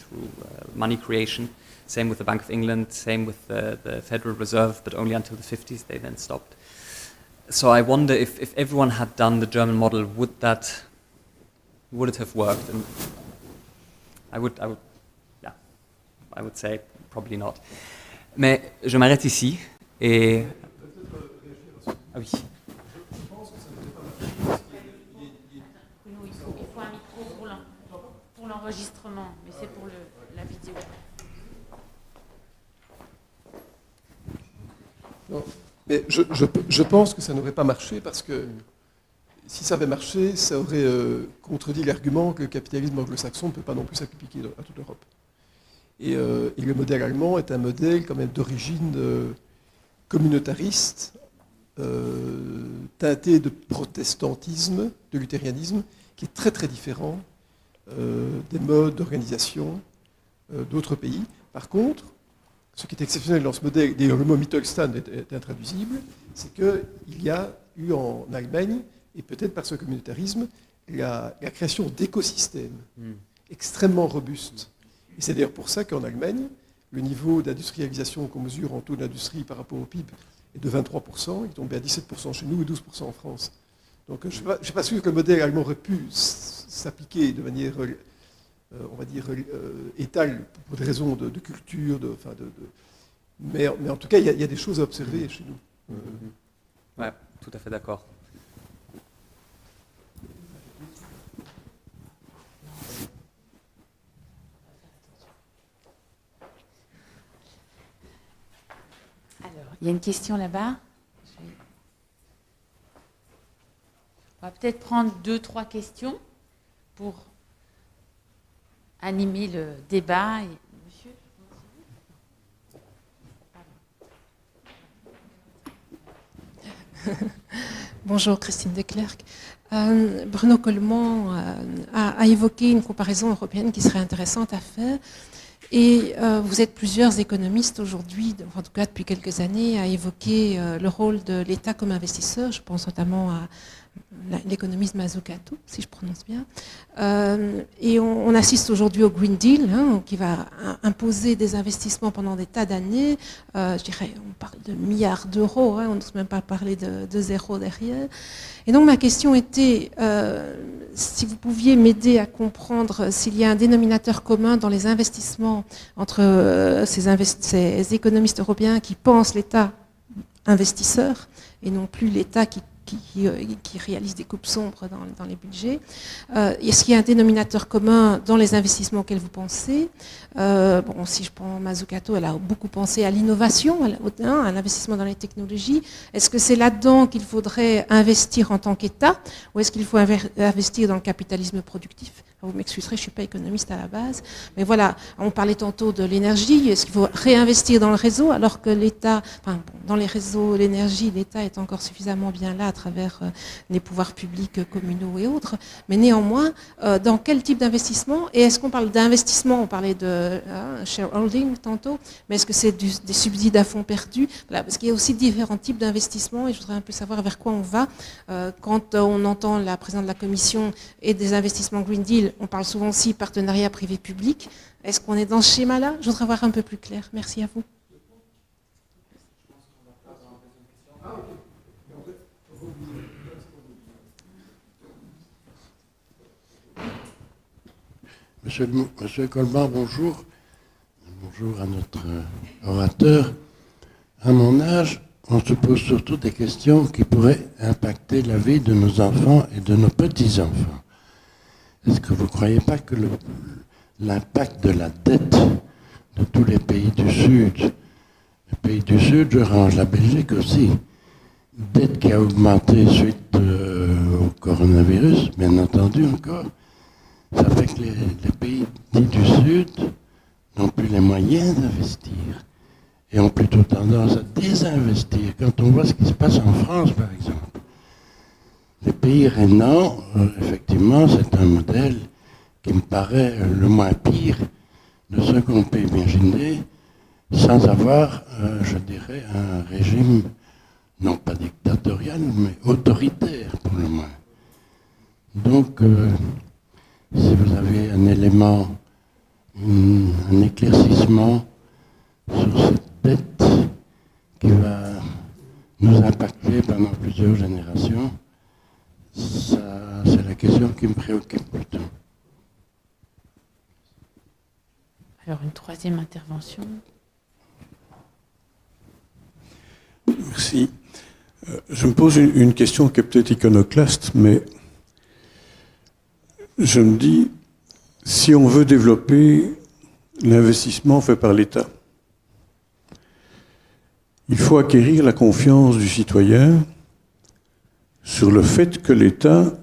money creation. Same with the Bank of England, same with the Federal Reserve, but only until the 50s they then stopped. So I wonder if everyone had done the German model, would it have worked? And I would say probably not. Mais je m'arrête ici et ah oui. Il faut un micro pour l'enregistrement, mais c'est pour la vidéo. Non, mais je pense que ça n'aurait pas marché parce que si ça avait marché, ça aurait contredit l'argument que le capitalisme anglo-saxon ne peut pas non plus s'appliquer à toute l'Europe. Et le modèle allemand est un modèle quand même d'origine communautariste, teinté de protestantisme, de luthérianisme, qui est très très différent des modes d'organisation d'autres pays. Par contre, ce qui est exceptionnel dans ce modèle, d'ailleurs le mot Mittelstand est intraduisible, c'est qu'il y a eu en Allemagne, et peut-être par ce communautarisme, la création d'écosystèmes extrêmement robustes. Et c'est d'ailleurs pour ça qu'en Allemagne, le niveau d'industrialisation qu'on mesure en taux d'industrie par rapport au PIB est de 23%, il est tombé à 17% chez nous et 12% en France. Donc je ne suis pas sûr que le modèle allemand aurait pu s'appliquer de manière, on va dire, étale pour des raisons de culture, mais en tout cas, il y a des choses à observer chez nous. Ouais, tout à fait d'accord. Il y a une question là-bas. On va peut-être prendre 2-3 questions pour animer le débat. Monsieur, Bonjour, Christine Declercq. Bruno Coleman a évoqué une comparaison européenne qui serait intéressante à faire. Et vous êtes plusieurs économistes aujourd'hui, en tout cas depuis quelques années, à évoquer le rôle de l'État comme investisseur. Je pense notamment à l'économiste Mazzucato, si je prononce bien. Et on assiste aujourd'hui au Green Deal, qui va imposer des investissements pendant des tas d'années. Je dirais, on parle de milliards d'euros, on n'ose même pas parler de zéro derrière. Et donc ma question était, si vous pouviez m'aider à comprendre s'il y a un dénominateur commun dans les investissements entre ces économistes européens qui pensent l'État investisseur et non plus l'État qui réalise des coupes sombres dans les budgets. Est-ce qu'il y a un dénominateur commun dans les investissements auxquels vous pensez? Si je prends Mazzucato, elle a beaucoup pensé à l'innovation, à l'investissement dans les technologies. Est-ce que c'est là-dedans qu'il faudrait investir en tant qu'État ou est-ce qu'il faut investir dans le capitalisme productif? Vous m'excuserez, je ne suis pas économiste à la base. Mais voilà, on parlait tantôt de l'énergie. Est-ce qu'il faut réinvestir dans le réseau alors que l'État, dans les réseaux, l'énergie, l'État est encore suffisamment bien là à travers les pouvoirs publics communaux et autres. Mais néanmoins, dans quel type d'investissement? Et est-ce qu'on parle d'investissement? On parlait de shareholding tantôt, mais est-ce que c'est des subsides à fonds perdus? Voilà, parce qu'il y a aussi différents types d'investissements et je voudrais un peu savoir vers quoi on va. Quand on entend la présidente de la Commission et des investissements Green Deal, on parle souvent aussi partenariat privé-public. Est-ce qu'on est dans ce schéma-là? Je voudrais voir un peu plus clair. Merci à vous. Monsieur Coleman, bonjour. Bonjour à notre orateur. À mon âge, on se pose surtout des questions qui pourraient impacter la vie de nos enfants et de nos petits-enfants. Est-ce que vous ne croyez pas que l'impact de la dette de tous les pays du Sud, les pays du Sud, je range la Belgique aussi, dette qui a augmenté suite au coronavirus, bien entendu encore, ça fait que les pays dits du Sud n'ont plus les moyens d'investir et ont plutôt tendance à désinvestir. Quand on voit ce qui se passe en France, par exemple, les pays rénants, effectivement, c'est un modèle qui me paraît le moins pire de ce qu'on peut imaginer sans avoir, je dirais, un régime non pas dictatorial, mais autoritaire pour le moins. Donc, si vous avez un élément, un éclaircissement sur cette dette qui va nous impacter pendant plusieurs générations, c'est la question qui me préoccupe plutôt. Alors, une troisième intervention. Merci. Je me pose une question qui est peut-être iconoclaste, mais je me dis, si on veut développer l'investissement fait par l'État, il faut acquérir la confiance du citoyen sur le fait que l'État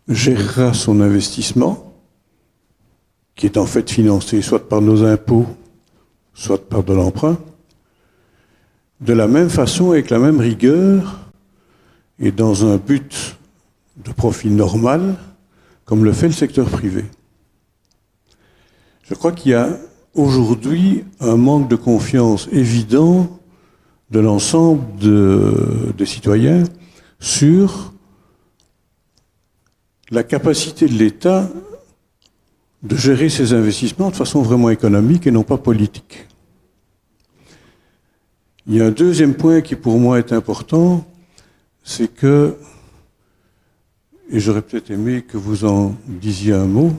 gérera son investissement, qui est en fait financé soit par nos impôts, soit par de l'emprunt, de la même façon, avec la même rigueur, et dans un but de profit normal, comme le fait le secteur privé. Je crois qu'il y a aujourd'hui un manque de confiance évident de l'ensemble des citoyens sur la capacité de l'État de gérer ses investissements de façon vraiment économique et non pas politique. Il y a un deuxième point qui pour moi est important, c'est que, et j'aurais peut-être aimé que vous en disiez un mot,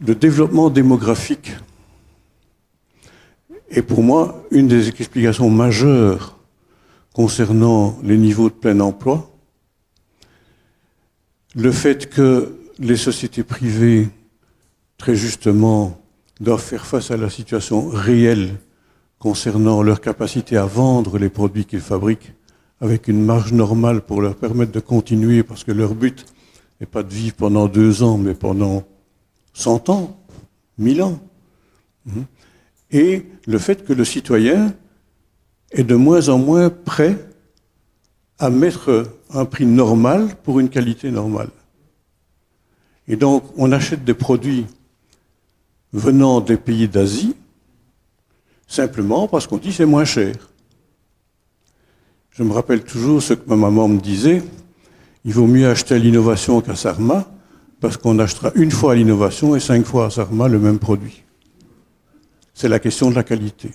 le développement démographique est pour moi une des explications majeures concernant les niveaux de plein emploi. Le fait que les sociétés privées, très justement, doivent faire face à la situation réelle concernant leur capacité à vendre les produits qu'ils fabriquent avec une marge normale pour leur permettre de continuer, parce que leur but n'est pas de vivre pendant 2 ans, mais pendant 100 ans, 1000 ans. Et le fait que le citoyen est de moins en moins prêt à mettre un prix normal pour une qualité normale. Et donc, on achète des produits venant des pays d'Asie, simplement parce qu'on dit c'est moins cher. Je me rappelle toujours ce que ma maman me disait, il vaut mieux acheter à l'innovation qu'à Sarma, parce qu'on achètera 1 fois à l'innovation et 5 fois à Sarma le même produit. C'est la question de la qualité.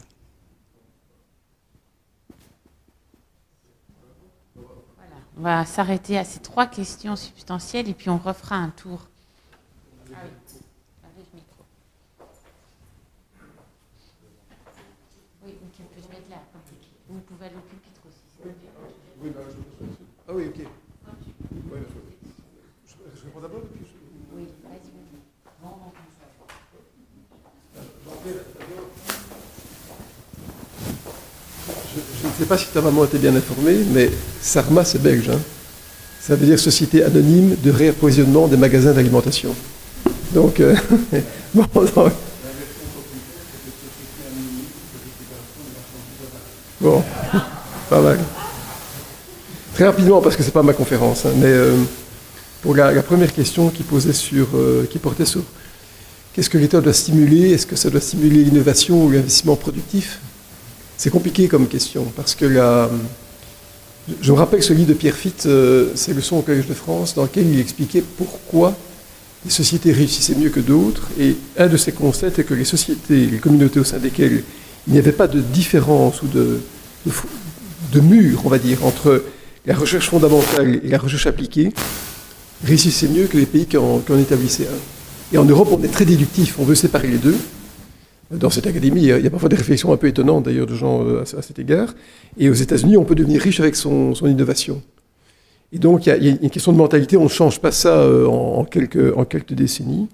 Voilà. On va s'arrêter à ces 3 questions substantielles et puis on refera un tour. Ah oui, avec le micro. Oui, tu peux te mettre là. Vous pouvez aller au pupitre aussi. Oui, ah oui, ok. Ouais, je réponds d'abord et puis Oui, vas-y. Je ne sais pas si ta maman était bien informée, mais Sarma, c'est belge. Hein. Ça veut dire Société anonyme de réapprovisionnement des magasins d'alimentation. Donc, bon, donc, bon, pas mal. Très rapidement, parce que ce n'est pas ma conférence, hein, mais pour la première question qui portait sur qu'est-ce que l'État doit stimuler, est-ce que ça doit stimuler l'innovation ou l'investissement productif? C'est compliqué comme question, parce que je me rappelle ce livre de Pierre Fitt, c'est Leçons au Collège de France, dans lequel il expliquait pourquoi les sociétés réussissaient mieux que d'autres, et un de ses constats était que les sociétés, les communautés au sein desquelles il n'y avait pas de différence ou de mur, on va dire, entre la recherche fondamentale et la recherche appliquée, réussissaient mieux que les pays qui en établissaient un. Et en Europe, on est très déductif, on veut séparer les deux. Dans cette académie, il y a parfois des réflexions un peu étonnantes d'ailleurs de gens à cet égard. Et aux États-Unis, on peut devenir riche avec son innovation. Et donc, il y a une question de mentalité, on ne change pas ça en quelques décennies.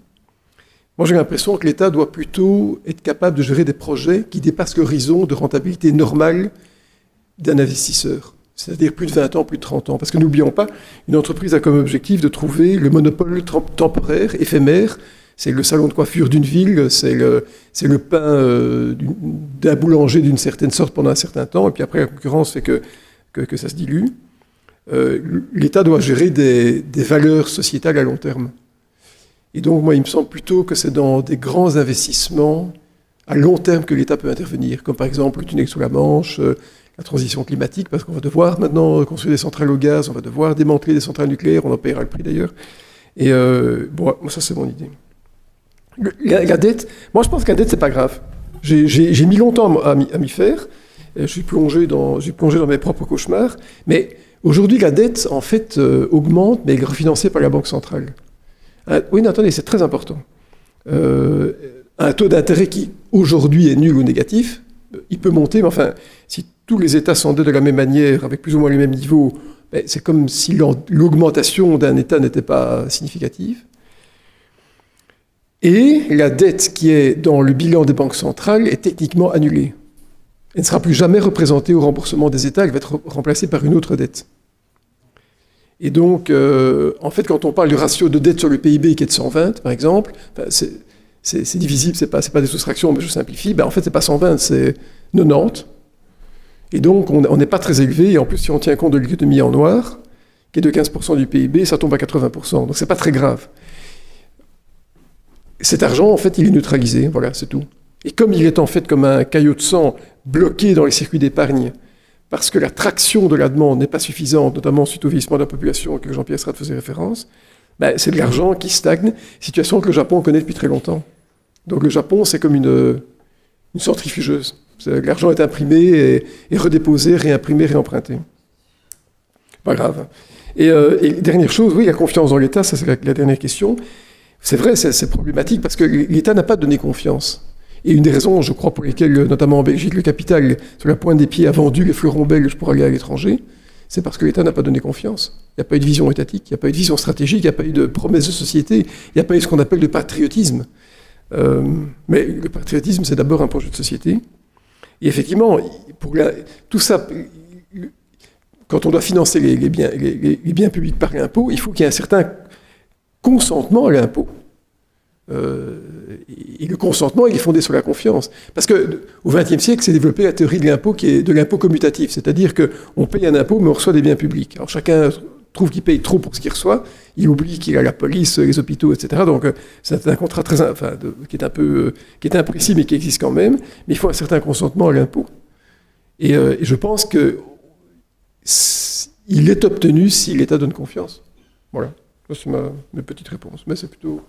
Moi, j'ai l'impression que l'État doit plutôt être capable de gérer des projets qui dépassent l'horizon de rentabilité normale d'un investisseur. C'est-à-dire plus de 20 ans, plus de 30 ans. Parce que n'oublions pas, une entreprise a comme objectif de trouver le monopole temporaire, éphémère. C'est le salon de coiffure d'une ville, c'est le pain d'un boulanger d'une certaine sorte pendant un certain temps, et puis après la concurrence fait que ça se dilue. l'État doit gérer des valeurs sociétales à long terme. Et donc, moi, il me semble plutôt que c'est dans des grands investissements à long terme que l'État peut intervenir, comme par exemple le tunnel sous la Manche, la transition climatique, parce qu'on va devoir maintenant construire des centrales au gaz, on va devoir démanteler des centrales nucléaires, on en paiera le prix d'ailleurs. Et bon, moi, ça, c'est mon idée. La dette, moi, je pense que la dette, c'est pas grave. J'ai mis longtemps à m'y faire. Je suis plongé dans mes propres cauchemars. Mais aujourd'hui, la dette, en fait, augmente, mais elle est refinancée par la Banque centrale. Oui, mais attendez, c'est très important. Un taux d'intérêt qui, aujourd'hui, est nul ou négatif, il peut monter, mais enfin, si tous les États s'endettent de la même manière, avec plus ou moins les mêmes niveaux, c'est comme si l'augmentation d'un État n'était pas significative. Et la dette qui est dans le bilan des banques centrales est techniquement annulée. Elle ne sera plus jamais représentée au remboursement des États, elle va être remplacée par une autre dette. Et donc, en fait, quand on parle du ratio de dette sur le PIB qui est de 120, par exemple, c'est divisible, c'est pas des soustractions, mais je simplifie, en fait, c'est pas 120, c'est 90. Et donc, on n'est pas très élevé, et en plus, si on tient compte de l'économie en noir, qui est de 15% du PIB, ça tombe à 80%, donc c'est pas très grave. Cet argent, en fait, il est neutralisé, voilà, c'est tout. Et comme il est en fait comme un caillot de sang bloqué dans les circuits d'épargne, parce que la traction de la demande n'est pas suffisante, notamment suite au vieillissement de la population auquel Jean-Pierre Srad faisait référence, c'est de l'argent qui stagne, situation que le Japon connaît depuis très longtemps. Donc le Japon, c'est comme une centrifugeuse. L'argent est imprimé et redéposé, réimprimé, réemprunté. Pas grave. Et dernière chose, oui, la confiance dans l'État, ça c'est la dernière question. C'est vrai, c'est problématique parce que l'État n'a pas donné confiance. Et une des raisons, je crois, pour lesquelles, notamment en Belgique, le capital, sur la pointe des pieds, a vendu les fleurons belges pour aller à l'étranger, c'est parce que l'État n'a pas donné confiance. Il n'y a pas eu de vision étatique, il n'y a pas eu de vision stratégique, il n'y a pas eu de promesse de société, il n'y a pas eu ce qu'on appelle le patriotisme. Mais le patriotisme, c'est d'abord un projet de société. Et effectivement, tout ça, quand on doit financer les biens publics par l'impôt, il faut qu'il y ait un certain consentement à l'impôt. Et le consentement, il est fondé sur la confiance. Parce qu'au XXe siècle, s'est développée la théorie de l'impôt qui est de l'impôt commutatif, c'est-à-dire qu'on paye un impôt, mais on reçoit des biens publics. Alors chacun trouve qu'il paye trop pour ce qu'il reçoit, il oublie qu'il a la police, les hôpitaux, etc. Donc c'est un contrat qui est imprécis, mais qui existe quand même. Mais il faut un certain consentement à l'impôt. Et je pense que il est obtenu si l'État donne confiance. Voilà. Ça, c'est ma petite réponse. Mais c'est plutôt...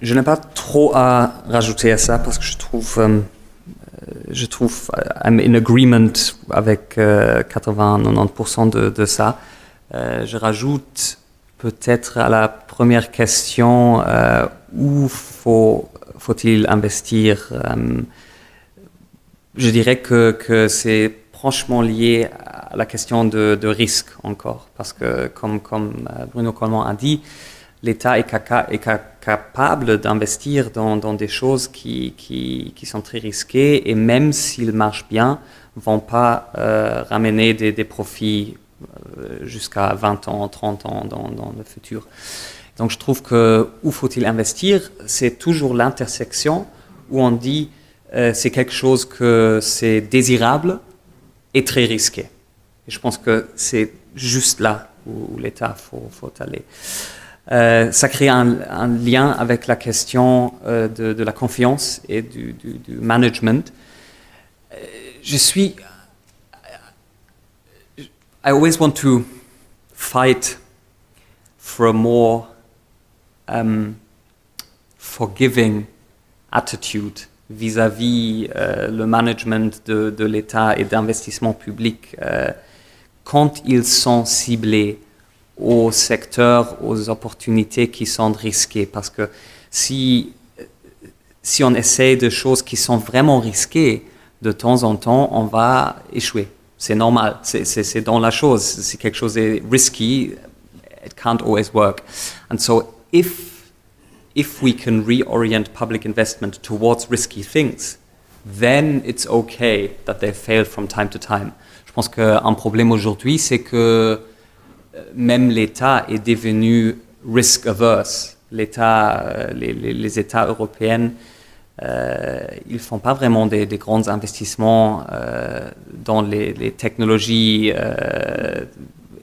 Je n'ai pas trop à rajouter à ça parce que je trouve I'm in agreement avec 80-90% de ça. Je rajoute peut-être à la première question où faut-il investir. Je dirais que c'est franchement lié à la question de risque encore parce que comme Bruno Coleman a dit, l'État est capable d'investir dans des choses qui sont très risquées et même s'ils marchent bien, ne vont pas ramener des profits jusqu'à 20 ans, 30 ans dans le futur. Donc je trouve que où faut-il investir, c'est toujours l'intersection où on dit c'est quelque chose que c'est désirable et très risqué. Et je pense que c'est juste là où l'État faut aller. Ça crée un lien avec la question de la confiance et du management. I always want to fight for a more forgiving attitude vis-à-vis le management de l'État et d'investissement public quand ils sont ciblés aux secteurs, aux opportunités qui sont risquées. Parce que si on essaie de choses qui sont vraiment risquées, de temps en temps, on va échouer. C'est normal, c'est dans la chose. Si quelque chose est risky, it can't always work. And so if we can reorient public investment towards risky things, then it's okay that they fail from time to time. Je pense qu'un problème aujourd'hui, c'est que même l'État est devenu risk averse. Les États européens ils ne font pas vraiment des grands investissements dans les technologies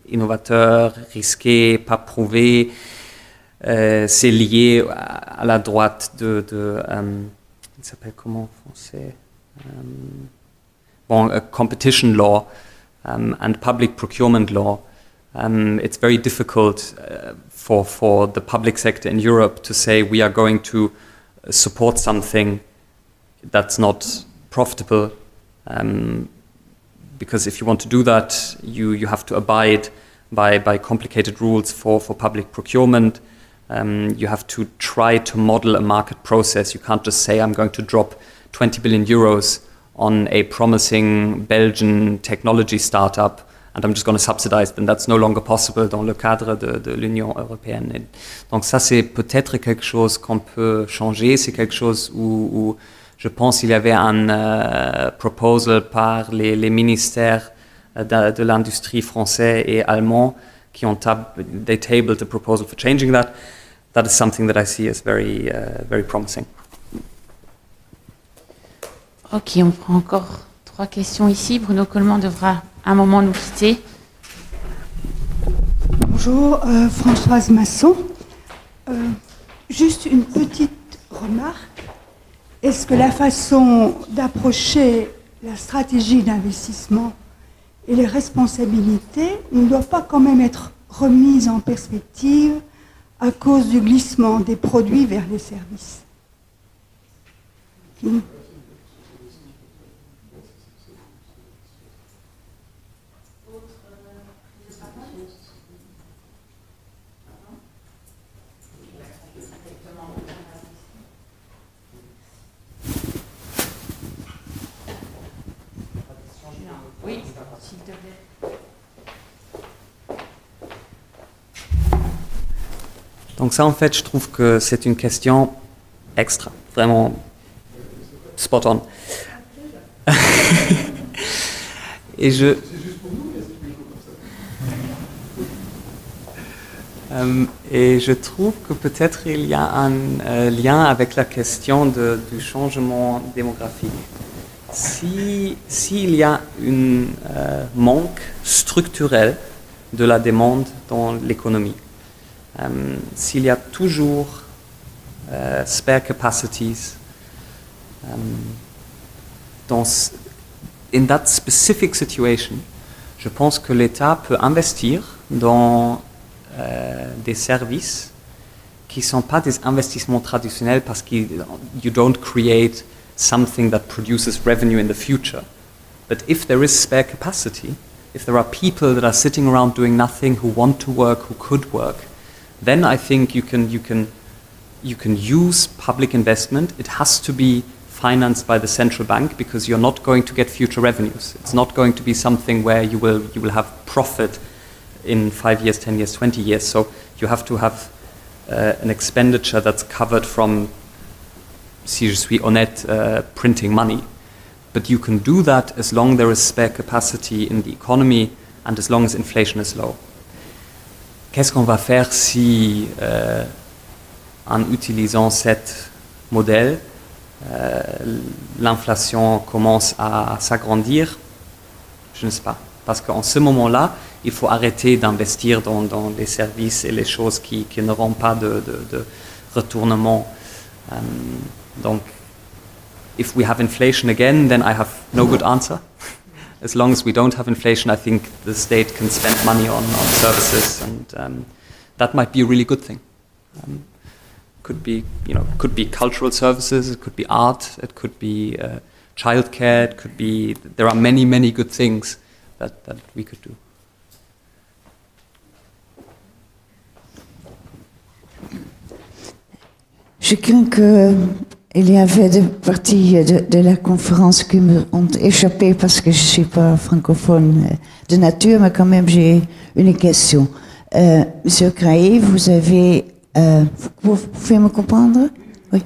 innovateurs, risquées, pas prouvées. C'est lié à la droite il s'appelle comment en français competition law and public procurement law. It's very difficult for the public sector in Europe to say we are going to support something that's not profitable, because if you want to do that, you have to abide by complicated rules for public procurement. You have to try to model a market process. You can't just say, I'm going to drop 20 billion euros on a promising Belgian technology startup and I'm just going to subsidize them. That's no longer possible dans le cadre de l'Union européenne. Et donc ça, c'est peut-être quelque chose qu'on peut changer. C'est quelque chose où je pense qu'il y avait un proposal par les ministères de l'industrie français et allemand qui ont they tabled a proposal for changing that. That is something that I see as very promising. Ok, on prend encore 3 questions ici. Bruno Coleman devra un moment nous quitter. Bonjour, Françoise Masson. Juste une petite remarque. Est-ce que la façon d'approcher la stratégie d'investissement et les responsabilités ne doivent pas quand même être remises en perspective à cause du glissement des produits vers les services? Oui, s'il te plaît. Donc ça, en fait, je trouve que c'est une question extra, vraiment spot on. Et je trouve que peut-être il y a un lien avec la question du changement démographique. S'il y a un manque structurel de la demande dans l'économie, s'il y a toujours spare capacities, in that specific situation, je pense que l'État peut investir dans des services qui ne sont pas des investissements traditionnels parce que you don't create something that produces revenue in the future. But if there is spare capacity, if there are people that are sitting around doing nothing who want to work, who could work, then I think you can use public investment. It has to be financed by the central bank because you're not going to get future revenues. It's not going to be something where you will have profit in 5 years, 10 years, 20 years. So you have to have an expenditure that's covered from, si je suis honnête, printing money. But you can do that as long as there is spare capacity in the economy and as long as inflation is low. Qu'est-ce qu'on va faire si, en utilisant cet modèle, l'inflation commence à s'agrandir? Je ne sais pas. Parce qu'en ce moment-là, il faut arrêter d'investir dans les services et les choses qui n'auront pas de retournement. Donc, if we have inflation again, then I have no good answer. As long as we don't have inflation, I think the state can spend money on services, and that might be a really good thing. Could be cultural services, it could be art, it could be childcare, it could be. There are many, many good things that we could do. Je crains qu'il y avait des parties de la conférence qui me ont échappé parce que je ne suis pas francophone de nature, mais quand même j'ai une question. Monsieur Crailly, vous avez... vous pouvez me comprendre? Oui.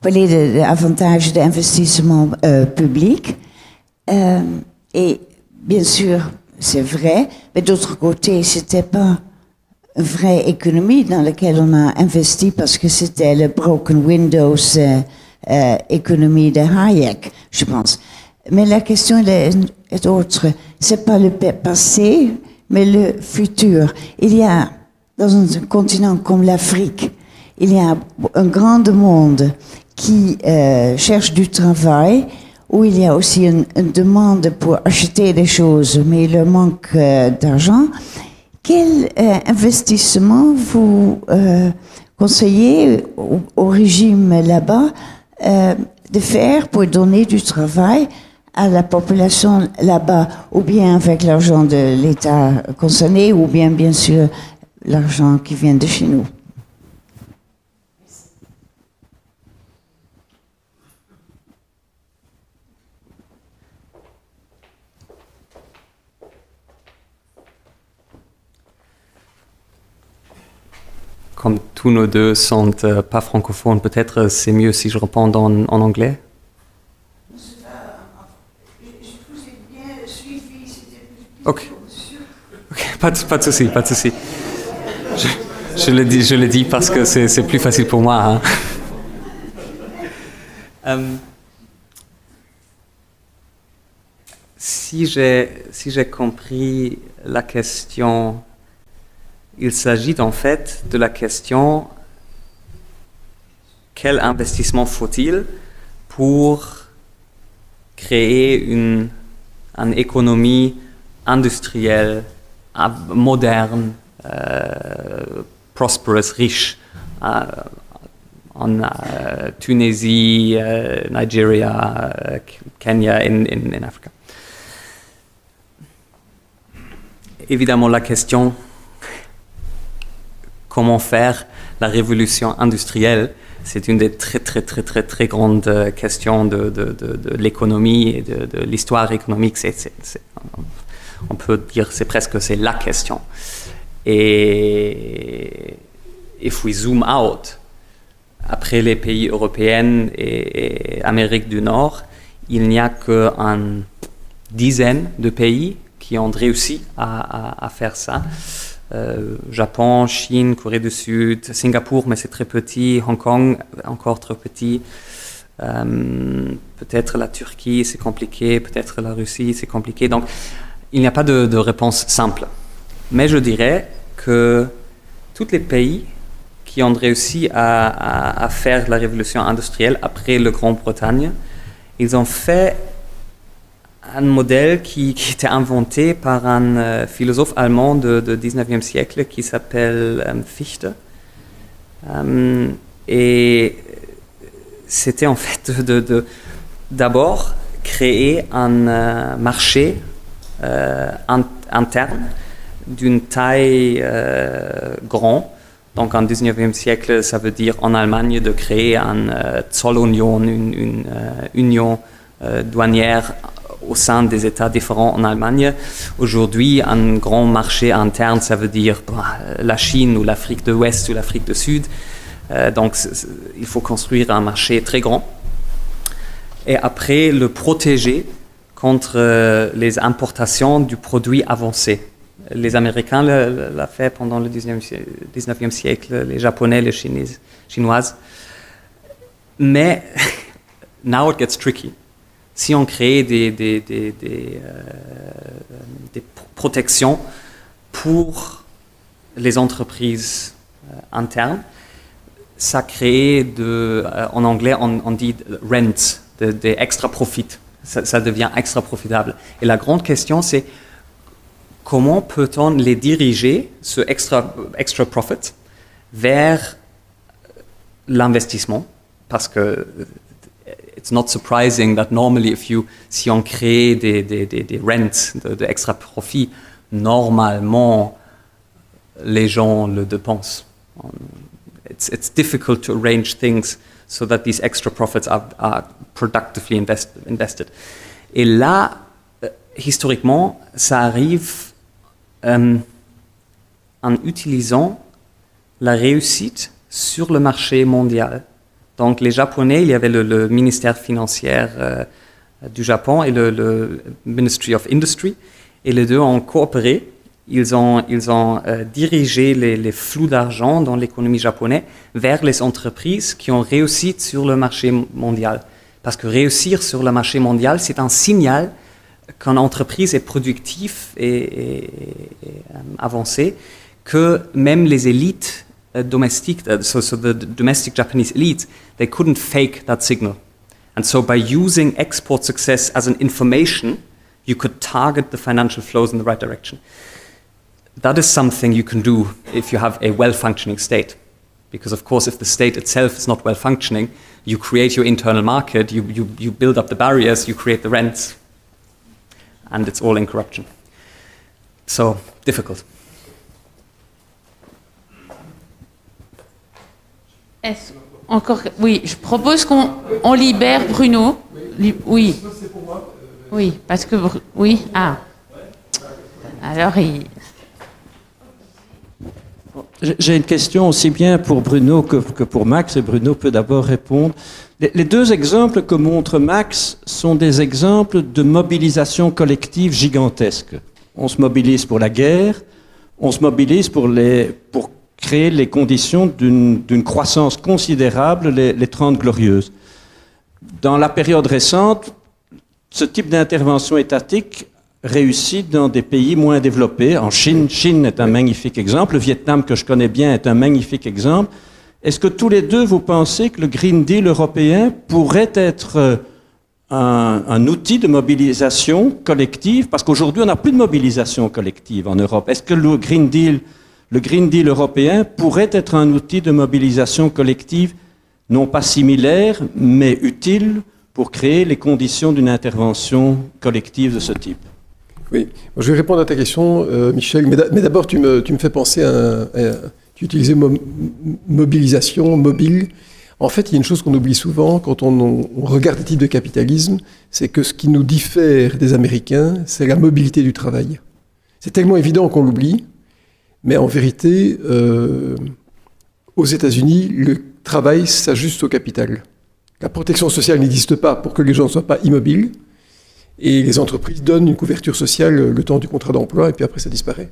Parler de l'avantage d'investissement public. Et bien sûr, c'est vrai, mais d'autre côté, ce n'était pas une vraie économie dans laquelle on a investi parce que c'était le broken windows économie de Hayek, je pense. Mais la question est autre. C'est pas le passé, mais le futur. Il y a, dans un continent comme l'Afrique, il y a un grand monde qui cherche du travail, où il y a aussi une demande pour acheter des choses, mais il leur manque d'argent. Quel investissement vous conseillez au régime là-bas de faire pour donner du travail à la population là-bas, ou bien avec l'argent de l'État concerné, ou bien sûr l'argent qui vient de chez nous? Comme tous nos deux sont pas francophones, peut-être c'est mieux si je réponds en anglais. Ok, pas de souci, pas de souci. Je le dis parce que c'est plus facile pour moi. Hein. Si j'ai compris la question, il s'agit en fait de la question quel investissement faut-il pour créer une économie industrielle, moderne, prosperous, riche en Tunisie, Nigeria, Kenya, in Africa. Évidemment, la question comment faire la révolution industrielle, c'est une des très grandes questions de l'économie et de l'histoire économique. On peut dire c'est la question. Et if we zoom out, après les pays européens et Amérique du Nord, il n'y a qu'une dizaine de pays qui ont réussi à faire ça. Japon, Chine, Corée du Sud, Singapour, mais c'est très petit, Hong Kong, encore trop petit, peut-être la Turquie, c'est compliqué, peut-être la Russie, c'est compliqué. Donc, il n'y a pas de réponse simple. Mais je dirais que tous les pays qui ont réussi à faire la révolution industrielle après la Grande-Bretagne, ils ont fait un modèle qui était inventé par un philosophe allemand du 19e siècle qui s'appelle Fichte. Et c'était en fait d'abord créer un marché interne d'une taille grande. Donc en 19e siècle, ça veut dire en Allemagne de créer une Zollunion, une union douanière au sein des États différents en Allemagne. Aujourd'hui, un grand marché interne, ça veut dire la Chine ou l'Afrique de l'Ouest ou l'Afrique du Sud. Donc, il faut construire un marché très grand. Et après, le protéger contre les importations du produit avancé. Les Américains l'ont fait pendant le 19e siècle, les Japonais, les Chinoises. Mais, now it gets tricky. Si on crée des protections pour les entreprises internes, ça crée en anglais on dit rent, des extra profits. Ça devient extra profitable. Et la grande question, c'est comment peut-on les diriger, ce extra profit, vers l'investissement? Parce que it's not surprising that normally si on crée des rents, de extra profits, normalement, les gens le dépensent. It's difficult to arrange things so that these extra profits are productively invested. Et là, historiquement, ça arrive en utilisant la réussite sur le marché mondial. Donc les Japonais, il y avait le ministère financier du Japon et le Ministry of Industry, et les deux ont coopéré. ils ont dirigé les flux d'argent dans l'économie japonaise vers les entreprises qui ont réussi sur le marché mondial. Parce que réussir sur le marché mondial, c'est un signal qu'une entreprise est productive et avancée, que même les élites domestiques, so the domestic Japanese elites, they couldn't fake that signal. And so by using export success as an information, you could target the financial flows in the right direction. That is something you can do if you have a well-functioning state. Because of course, if the state itself is not well-functioning, you create your internal market, you build up the barriers, you create the rents, and it's all in corruption. So, difficult. Oui, je propose qu'on libère Bruno. Oui. Oui, parce que... Oui, ah. Alors, J'ai une question aussi bien pour Bruno que pour Max, et Bruno peut d'abord répondre. Les deux exemples que montre Max sont des exemples de mobilisation collective gigantesque. On se mobilise pour la guerre, on se mobilise pour créer les conditions d'une croissance considérable, les 30 glorieuses. Dans la période récente, ce type d'intervention étatique réussit dans des pays moins développés. En Chine, Chine est un magnifique exemple. Le Vietnam, que je connais bien, est un magnifique exemple. Est-ce que tous les deux, vous pensez que le Green Deal européen pourrait être un outil de mobilisation collective? Parce qu'aujourd'hui, on n'a plus de mobilisation collective en Europe. Est-ce que le Green Deal européen pourrait être un outil de mobilisation collective, non pas similaire, mais utile pour créer les conditions d'une intervention collective de ce type? Oui, je vais répondre à ta question, Michel, mais d'abord tu me fais penser tu utilisais mobilisation, mobile. En fait, il y a une chose qu'on oublie souvent quand on regarde les types de capitalisme, c'est que ce qui nous diffère des Américains, c'est la mobilité du travail. C'est tellement évident qu'on l'oublie, mais en vérité, aux États-Unis, le travail s'ajuste au capital. La protection sociale n'existe pas pour que les gens ne soient pas immobiles. Et les entreprises donnent une couverture sociale le temps du contrat d'emploi, et puis après ça disparaît.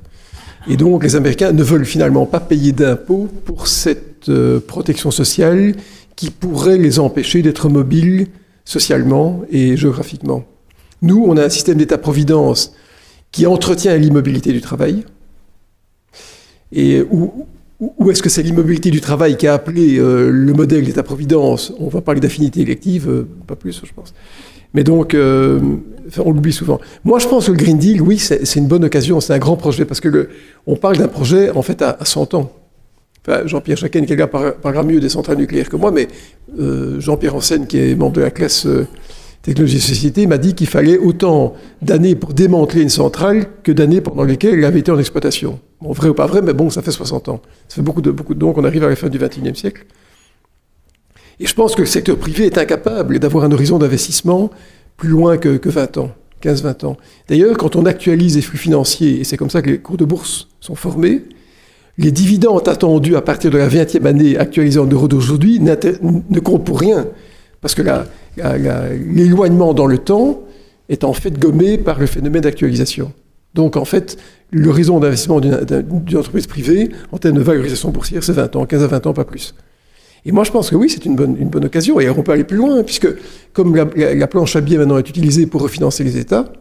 Et donc les Américains ne veulent finalement pas payer d'impôts pour cette protection sociale qui pourrait les empêcher d'être mobiles socialement et géographiquement. Nous, on a un système d'État-providence qui entretient l'immobilité du travail. Et où est-ce que c'est l'immobilité du travail qui a appelé le modèle d'État-providence? On va parler d'affinité élective, pas plus, je pense. Mais donc, on l'oublie souvent. Moi, je pense que le Green Deal, oui, c'est une bonne occasion, c'est un grand projet, parce que on parle d'un projet, en fait, à 100 ans. Enfin, Jean-Pierre Jacquin, quelqu'un parlera mieux des centrales nucléaires que moi, mais Jean-Pierre Ansen, qui est membre de la classe Technologie et Société, m'a dit qu'il fallait autant d'années pour démanteler une centrale que d'années pendant lesquelles elle avait été en exploitation. Bon, vrai ou pas vrai, mais bon, ça fait 60 ans. Ça fait beaucoup de donc on arrive à la fin du XXIe siècle. Et je pense que le secteur privé est incapable d'avoir un horizon d'investissement plus loin que 20 ans, 15-20 ans. D'ailleurs, quand on actualise les flux financiers, et c'est comme ça que les cours de bourse sont formés, les dividendes attendus à partir de la 20e année actualisée en euros d'aujourd'hui ne comptent pour rien. Parce que l'éloignement dans le temps est en fait gommé par le phénomène d'actualisation. Donc en fait, l'horizon d'investissement d'une entreprise privée, en termes de valorisation boursière, c'est 20 ans, 15 à 20 ans, pas plus. Et moi, je pense que oui, c'est une bonne occasion. Et on peut aller plus loin, puisque comme la planche à billets maintenant est utilisée pour refinancer les États,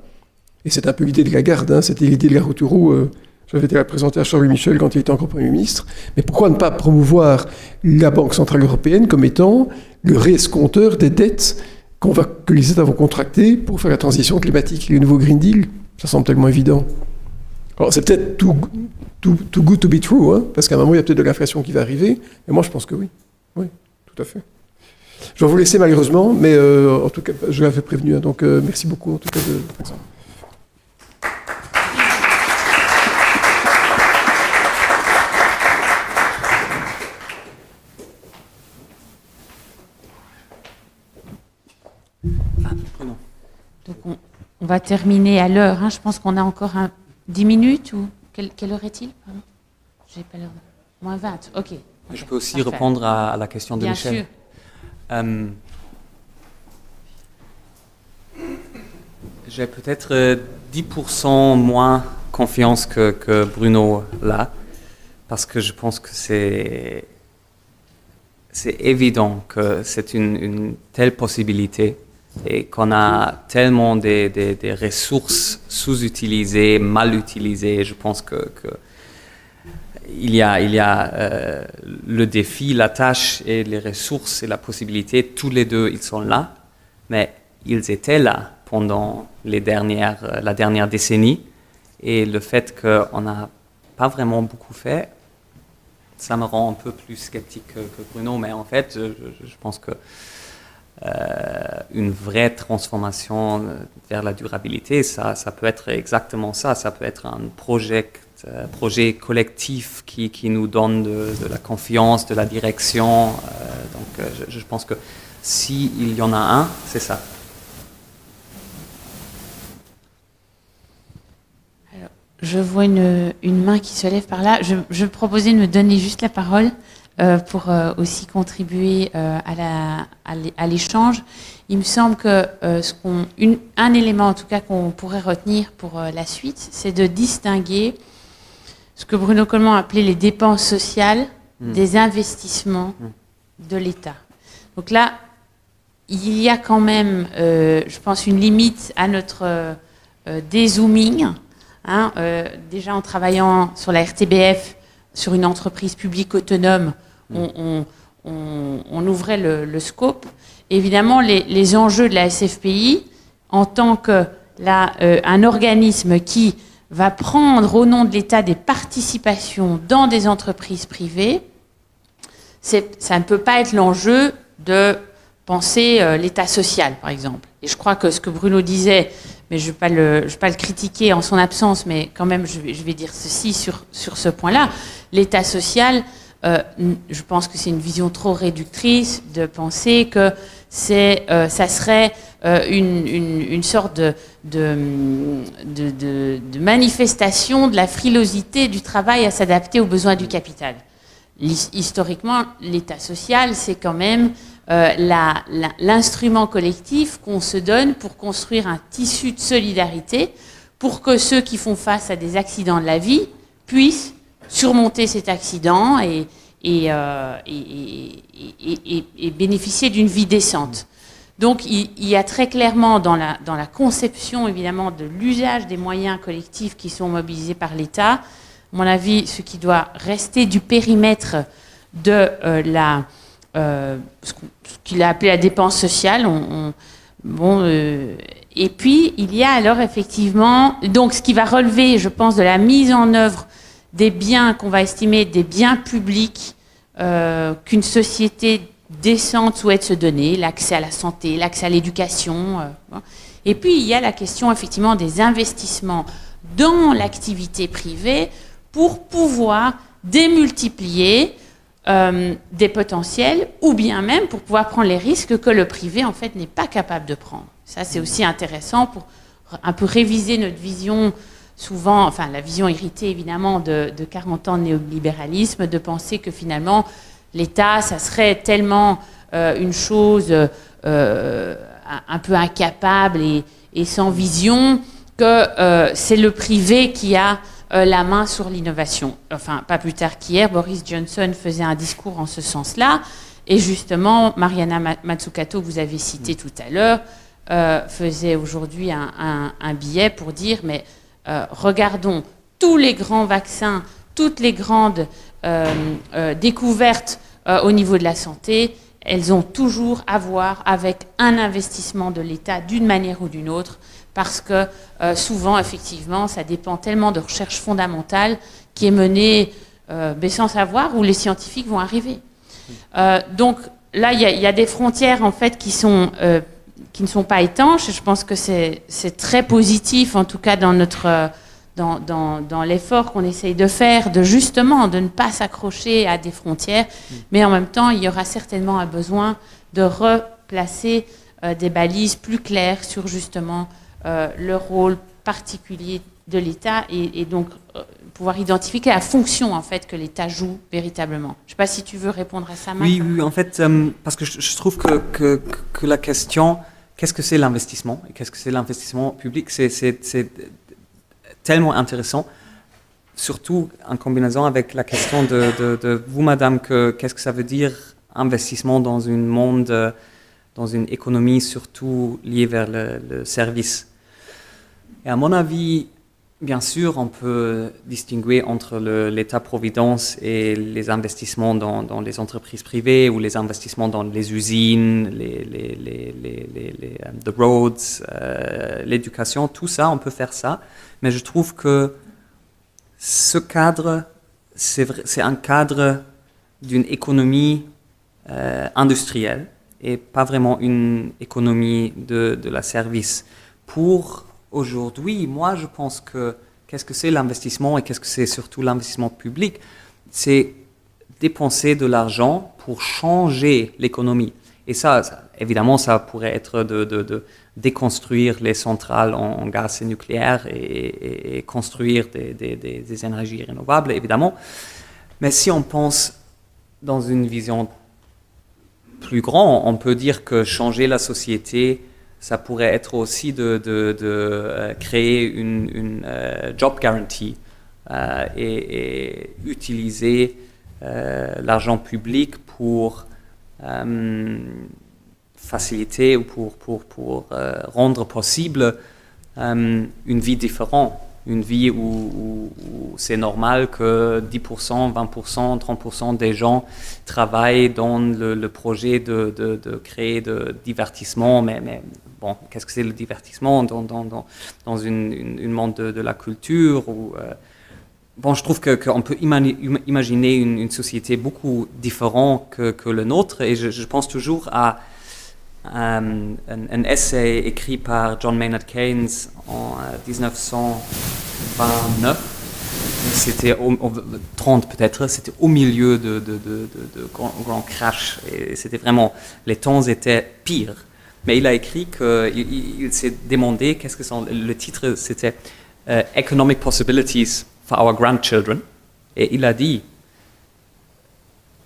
et c'est un peu l'idée de Lagarde, hein, c'était l'idée de Garou-Tourou, j'avais été la présenter à Charles Michel quand il était encore Premier ministre, mais pourquoi ne pas promouvoir la Banque Centrale Européenne comme étant le réescompteur des dettes que les États vont contracter pour faire la transition climatique, le nouveau Green Deal? Ça semble tellement évident. Alors c'est peut-être too good to be true, hein, parce qu'à un moment, il y a peut-être de l'inflation qui va arriver, mais moi je pense que oui. Oui, tout à fait. Je vais vous laisser malheureusement, mais en tout cas, je l'avais prévenu. Hein, donc merci beaucoup en tout cas de votre exemple. Donc on va terminer à l'heure. Hein. Je pense qu'on a encore 10 minutes ou quelle heure est-il? J'ai pas l'heure. Moins 20. Ok. Je peux aussi répondre à la question de Michel. Bien sûr. J'ai peut-être 10% moins confiance que Bruno l'a, parce que je pense que c'est évident que c'est une telle possibilité et qu'on a tellement des ressources sous-utilisées, mal utilisées. Je pense que il y a le défi, la tâche et les ressources et la possibilité, tous les deux, ils sont là, mais ils étaient là pendant la dernière décennie, et le fait qu'on n'a pas vraiment beaucoup fait, ça me rend un peu plus sceptique que Bruno, mais en fait, je pense que une vraie transformation vers la durabilité, ça peut être exactement ça, ça peut être un projet collectif qui nous donne de la confiance, de la direction. Donc je pense que s'il y en a un, c'est ça. Alors, je vois une main qui se lève par là. Je proposais de me donner juste la parole pour aussi contribuer à l'échange. Il me semble que un élément en tout cas qu'on pourrait retenir pour la suite, c'est de distinguer ce que Bruno Coleman appelait les dépenses sociales des investissements de l'État. Donc là, il y a quand même, je pense, une limite à notre dézooming. Déjà en travaillant sur la RTBF, sur une entreprise publique autonome, on ouvrait le scope. Évidemment, les enjeux de la SFPI, en tant qu'un organisme qui va prendre au nom de l'État des participations dans des entreprises privées, ça ne peut pas être l'enjeu de penser l'État social, par exemple. Et je crois que ce que Bruno disait, mais je ne vais pas le critiquer en son absence, mais quand même, je vais dire ceci sur ce point-là. L'État social, je pense que c'est une vision trop réductrice de penser que ça serait une sorte de manifestation de la frilosité du travail à s'adapter aux besoins du capital. Historiquement, l'État social, c'est quand même l'instrument collectif qu'on se donne pour construire un tissu de solidarité pour que ceux qui font face à des accidents de la vie puissent surmonter cet accident et bénéficier d'une vie décente. Donc il y a très clairement dans la conception évidemment de l'usage des moyens collectifs qui sont mobilisés par l'État, à mon avis, ce qui doit rester du périmètre de ce qu'il a appelé la dépense sociale. Et puis il y a alors effectivement donc ce qui va relever, je pense, de la mise en œuvre des biens qu'on va estimer des biens publics qu'une société décente souhaite se donner, l'accès à la santé, l'accès à l'éducation. Et puis il y a la question effectivement des investissements dans l'activité privée pour pouvoir démultiplier des potentiels ou bien même pour pouvoir prendre les risques que le privé en fait n'est pas capable de prendre. Ça c'est aussi intéressant pour un peu réviser notre vision souvent, enfin la vision irritée évidemment de 40 ans de néolibéralisme, de penser que finalement l'État, ça serait tellement une chose un peu incapable et sans vision que c'est le privé qui a la main sur l'innovation. Enfin, pas plus tard qu'hier, Boris Johnson faisait un discours en ce sens-là, et justement, Mariana Mazzucato, que vous avez cité tout à l'heure, faisait aujourd'hui un billet pour dire, mais regardons tous les grands vaccins, toutes les grandes découvertes au niveau de la santé, elles ont toujours à voir avec un investissement de l'État d'une manière ou d'une autre, parce que souvent, effectivement, ça dépend tellement de recherche fondamentale qui est menée sans savoir où les scientifiques vont arriver. Donc là, il y a des frontières en fait qui ne sont pas étanches, et je pense que c'est très positif, en tout cas dans notre dans l'effort qu'on essaye de faire, de justement de ne pas s'accrocher à des frontières, mais en même temps, il y aura certainement un besoin de replacer des balises plus claires sur justement le rôle particulier de l'État et donc pouvoir identifier la fonction en fait que l'État joue véritablement. Je ne sais pas si tu veux répondre à ça, Marc. Oui, en fait, parce que je trouve que la question, qu'est-ce que c'est l'investissement et qu'est-ce que c'est l'investissement public, c'est tellement intéressant, surtout en combinaison avec la question de vous, madame, qu'est-ce que ça veut dire investissement dans un monde, dans une économie surtout liée vers le service. Et à mon avis, bien sûr, on peut distinguer entre l'État-providence et les investissements dans les entreprises privées ou les investissements dans les usines, the roads, l'éducation, tout ça, on peut faire ça. Mais je trouve que ce cadre, c'est un cadre d'une économie industrielle et pas vraiment une économie de la service. Pour aujourd'hui, moi je pense que qu'est-ce que c'est l'investissement et qu'est-ce que c'est surtout l'investissement public? C'est dépenser de l'argent pour changer l'économie. Et ça, évidemment, ça pourrait être de déconstruire les centrales en gaz et nucléaire et construire des énergies renouvelables, évidemment. Mais si on pense dans une vision plus grande, on peut dire que changer la société, ça pourrait être aussi de créer une job guarantee et utiliser l'argent public pour faciliter ou pour rendre possible une vie différente, une vie où c'est normal que 10%, 20%, 30% des gens travaillent dans le projet de créer de divertissement, mais bon, qu'est-ce que c'est le divertissement dans une monde de la culture ou, bon, je trouve qu'on peut imaginer une société beaucoup différente que le nôtre, et je pense toujours à un essai écrit par John Maynard Keynes en 1929. C'était 30 peut-être, c'était au milieu de grand crash, et c'était vraiment, les temps étaient pires. Mais il a écrit qu'il s'est demandé, qu'est-ce que c'est, le titre c'était Economic Possibilities for Our Grandchildren, et il a dit,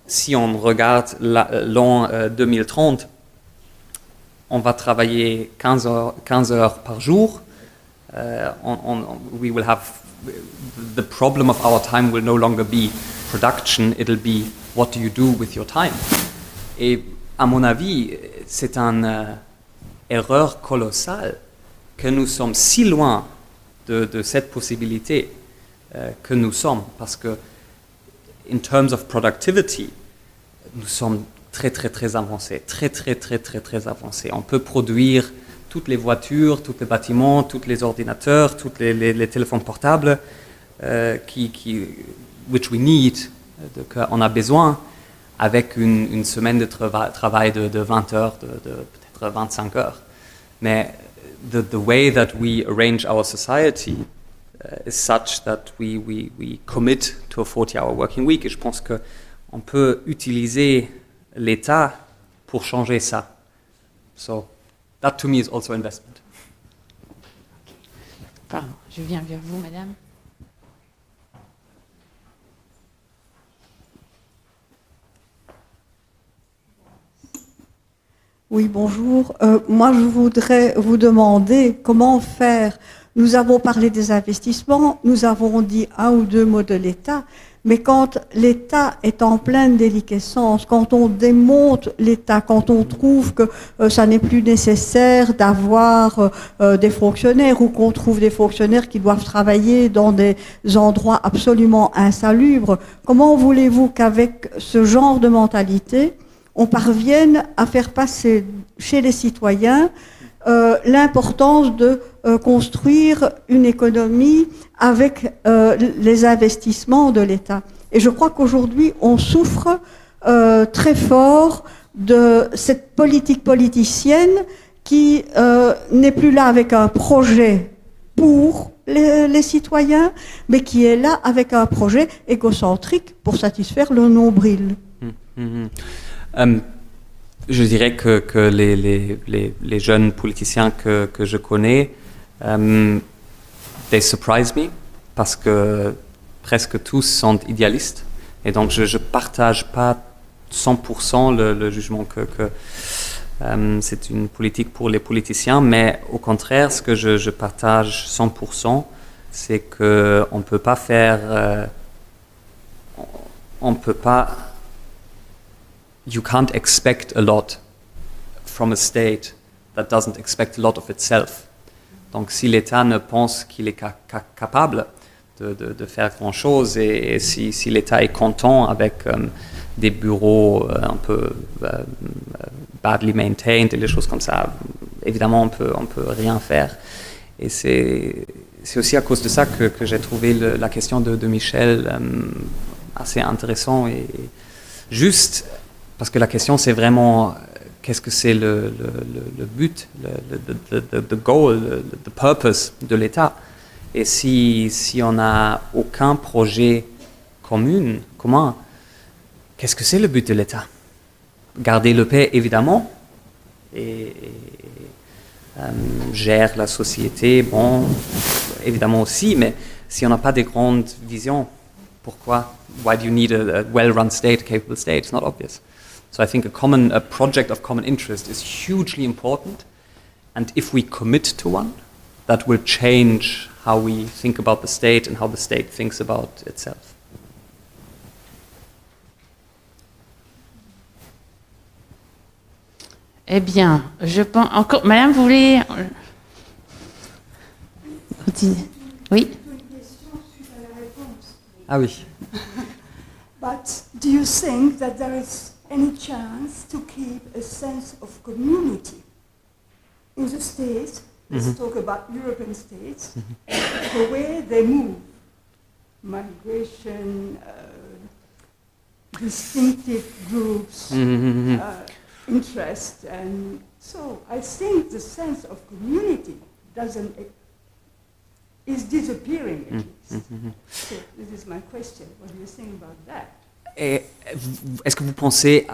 si on regarde l'an 2030, on va travailler 15 heures par jour. We will have, the problem of our time will no longer be production, it'll be what do you do with your time. Et à mon avis, c'est une erreur colossale que nous sommes si loin de cette possibilité que nous sommes, parce que in terms of productivity, nous sommes très avancés, très avancés. On peut produire toutes les voitures, tous les bâtiments, tous les ordinateurs, tous les téléphones portables which we need, qu'on a besoin, avec une semaine de travail de 20 heures, de peut-être 25 heures. Mais the way that we arrange our society is such that we commit to a 40-hour working week. Et je pense qu'on peut utiliser l'État pour changer ça. So, that to me is also investment. Pardon, je viens vers vous, madame. Oui, bonjour. Moi, je voudrais vous demander comment faire. Nous avons parlé des investissements, nous avons dit un ou deux mots de l'État, mais quand l'État est en pleine déliquescence, quand on démonte l'État, quand on trouve que ça n'est plus nécessaire d'avoir des fonctionnaires, ou qu'on trouve des fonctionnaires qui doivent travailler dans des endroits absolument insalubres, comment voulez-vous qu'avec ce genre de mentalité, on parvienne à faire passer chez les citoyens l'importance de construire une économie avec les investissements de l'État. Et je crois qu'aujourd'hui, on souffre très fort de cette politique politicienne qui n'est plus là avec un projet pour les citoyens, mais qui est là avec un projet égocentrique pour satisfaire le nombril. Je dirais que les jeunes politiciens que je connais, they surprise me, parce que presque tous sont idéalistes. Et donc je ne partage pas 100% le jugement que c'est une politique pour les politiciens, mais au contraire, ce que je partage 100%, c'est qu'on ne peut pas faire... on ne peut pas... You can't expect a lot from a state that doesn't expect a lot of itself. Donc si l'État ne pense qu'il est capable de faire grand-chose et si l'État est content avec des bureaux un peu badly maintained et des choses comme ça, évidemment on peut rien faire. Et c'est aussi à cause de ça que j'ai trouvé la question de Michel assez intéressant et juste parce que la question c'est vraiment qu'est-ce que c'est le but, the goal, the purpose de l'État. Et si on n'a aucun projet commun, qu'est-ce que c'est le but de l'État? Garder la paix, évidemment, et gérer la société, bon, évidemment aussi, mais si on n'a pas de grandes visions, pourquoi? Why do you need a well-run state, capable state? It's not obvious. So I think a project of common interest is hugely important, and if we commit to one, that will change how we think about the state and how the state thinks about itself. Eh bien, je pense encore. Madame, vous voulez continuer? Oui. Ah oui. But do you think that there is any chance to keep a sense of community in the states? Let's talk about European states, the way they move, migration, distinctive groups, interest, and so I think the sense of community is disappearing at least. So this is my question. What do you think about that? Et est-ce que vous pensez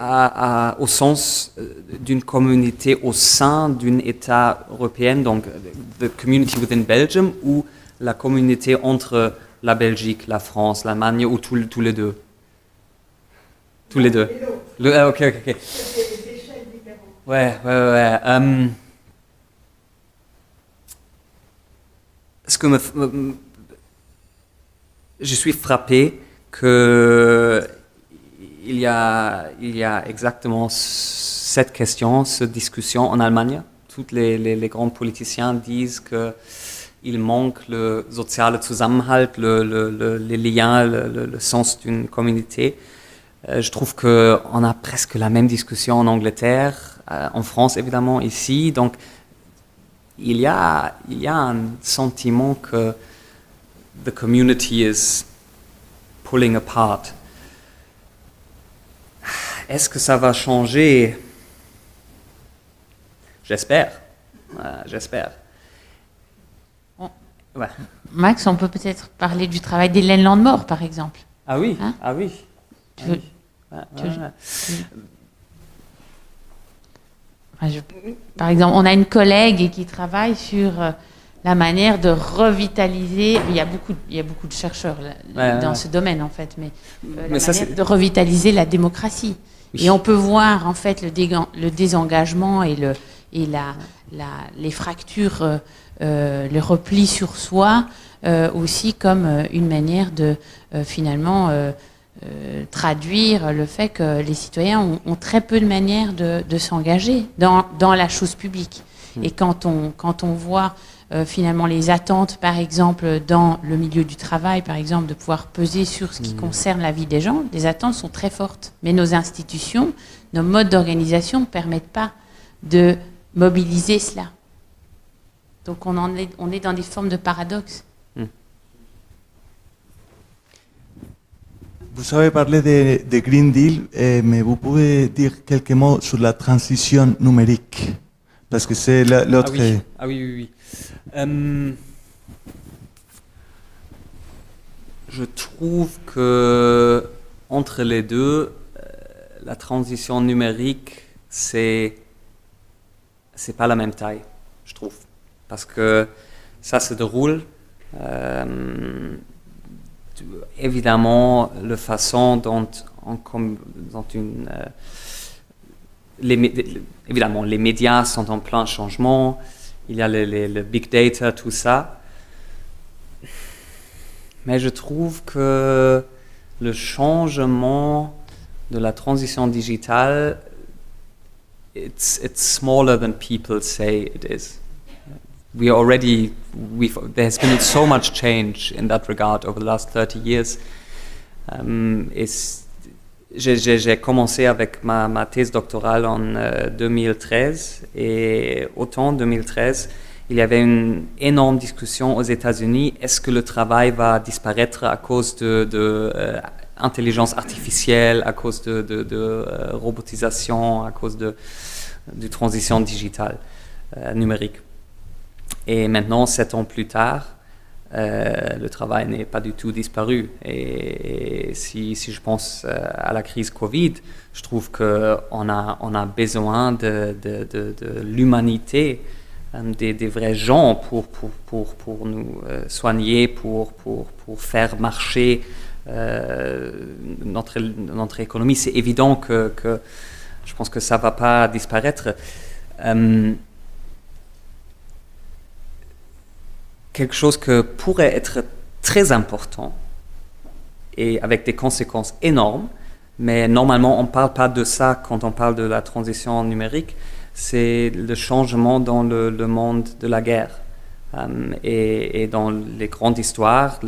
au sens d'une communauté au sein d'un État européen, donc the community within Belgium, ou la communauté entre la Belgique, la France, l'Allemagne, ou tous les deux? Tous les deux. Ok. Ouais. Je suis frappé que il y a exactement cette question, cette discussion en Allemagne. Tous les grands politiciens disent qu'il manque le soziale Zusammenhalt, les liens, le sens d'une communauté. Je trouve qu'on a presque la même discussion en Angleterre, en France évidemment, ici. Donc il y a un sentiment que the community is pulling apart. Est-ce que ça va changer? J'espère. Ouais. Max, on peut peut-être parler du travail d'Hélène Landemort, par exemple. Ah oui, Hein? ah oui. Par exemple, on a une collègue qui travaille sur la manière de revitaliser. Il y a beaucoup de chercheurs dans ce domaine en fait, mais la manière de revitaliser la démocratie. Oui. Et on peut voir en fait le désengagement et les fractures, le repli sur soi aussi comme une manière de finalement traduire le fait que les citoyens ont très peu de manières de s'engager dans la chose publique. Et quand on voit finalement les attentes, par exemple, dans le milieu du travail, par exemple, de pouvoir peser sur ce qui concerne la vie des gens, les attentes sont très fortes. Mais nos institutions, nos modes d'organisation ne permettent pas de mobiliser cela. Donc on est dans des formes de paradoxes. Vous avez parlé de Green Deal, mais vous pouvez dire quelques mots sur la transition numérique, parce que c'est l'autre... Ah oui. Je trouve que entre les deux, la transition numérique, c'est pas la même taille, je trouve, parce que ça se déroule. Évidemment, la façon dont évidemment, les médias sont en plein changement. Il y a le big data, tout ça. Mais je trouve que le changement de la transition digitale, it's smaller than people say it is. There has been so much change in that regard over the last 30 years. J'ai commencé avec ma thèse doctorale en 2013 et autant 2013, il y avait une énorme discussion aux États-Unis. Est-ce que le travail va disparaître à cause de intelligence artificielle, à cause de robotisation, à cause de transition digitale, numérique. Et maintenant, 7 ans plus tard, le travail n'est pas du tout disparu. Et si je pense à la crise Covid, je trouve qu'on a besoin de l'humanité, des vrais gens pour nous soigner, pour faire marcher notre économie. C'est évident que je pense que ça ne va pas disparaître. Quelque chose que pourrait être très important et avec des conséquences énormes, mais normalement on ne parle pas de ça quand on parle de la transition numérique, c'est le changement dans le monde de la guerre. Et dans les grandes histoires,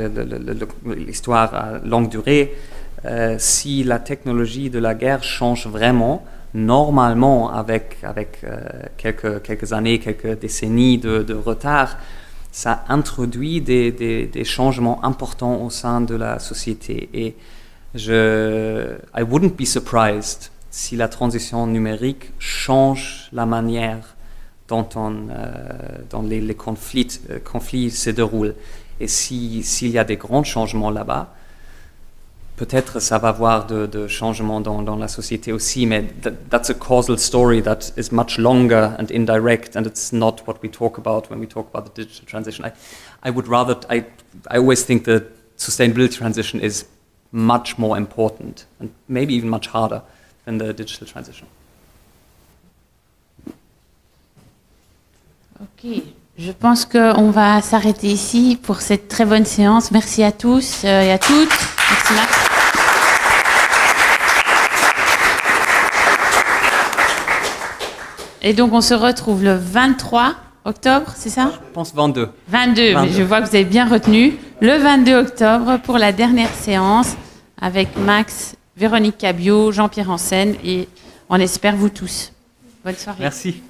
l'histoire à longue durée, si la technologie de la guerre change vraiment, normalement avec quelques années, quelques décennies de retard, ça introduit des changements importants au sein de la société. Et I wouldn't be surprised si la transition numérique change la manière dont les conflits se déroulent. Et s'il y a des grands changements là-bas, peut-être ça va avoir de changements dans la société aussi, mais that's a causal story that is much longer and indirect, and it's not what we talk about when we talk about the digital transition. I always think the sustainability transition is much more important and maybe even much harder than the digital transition. Ok, je pense qu'on va s'arrêter ici pour cette très bonne séance. Merci à tous et à toutes. Merci Max. Et donc on se retrouve le 23 octobre, c'est ça ? Je pense 22. 22, mais je vois que vous avez bien retenu. Le 22 octobre pour la dernière séance avec Max, Véronique Cabiot, Jean-Pierre Hansen et on espère vous tous. Bonne soirée. Merci.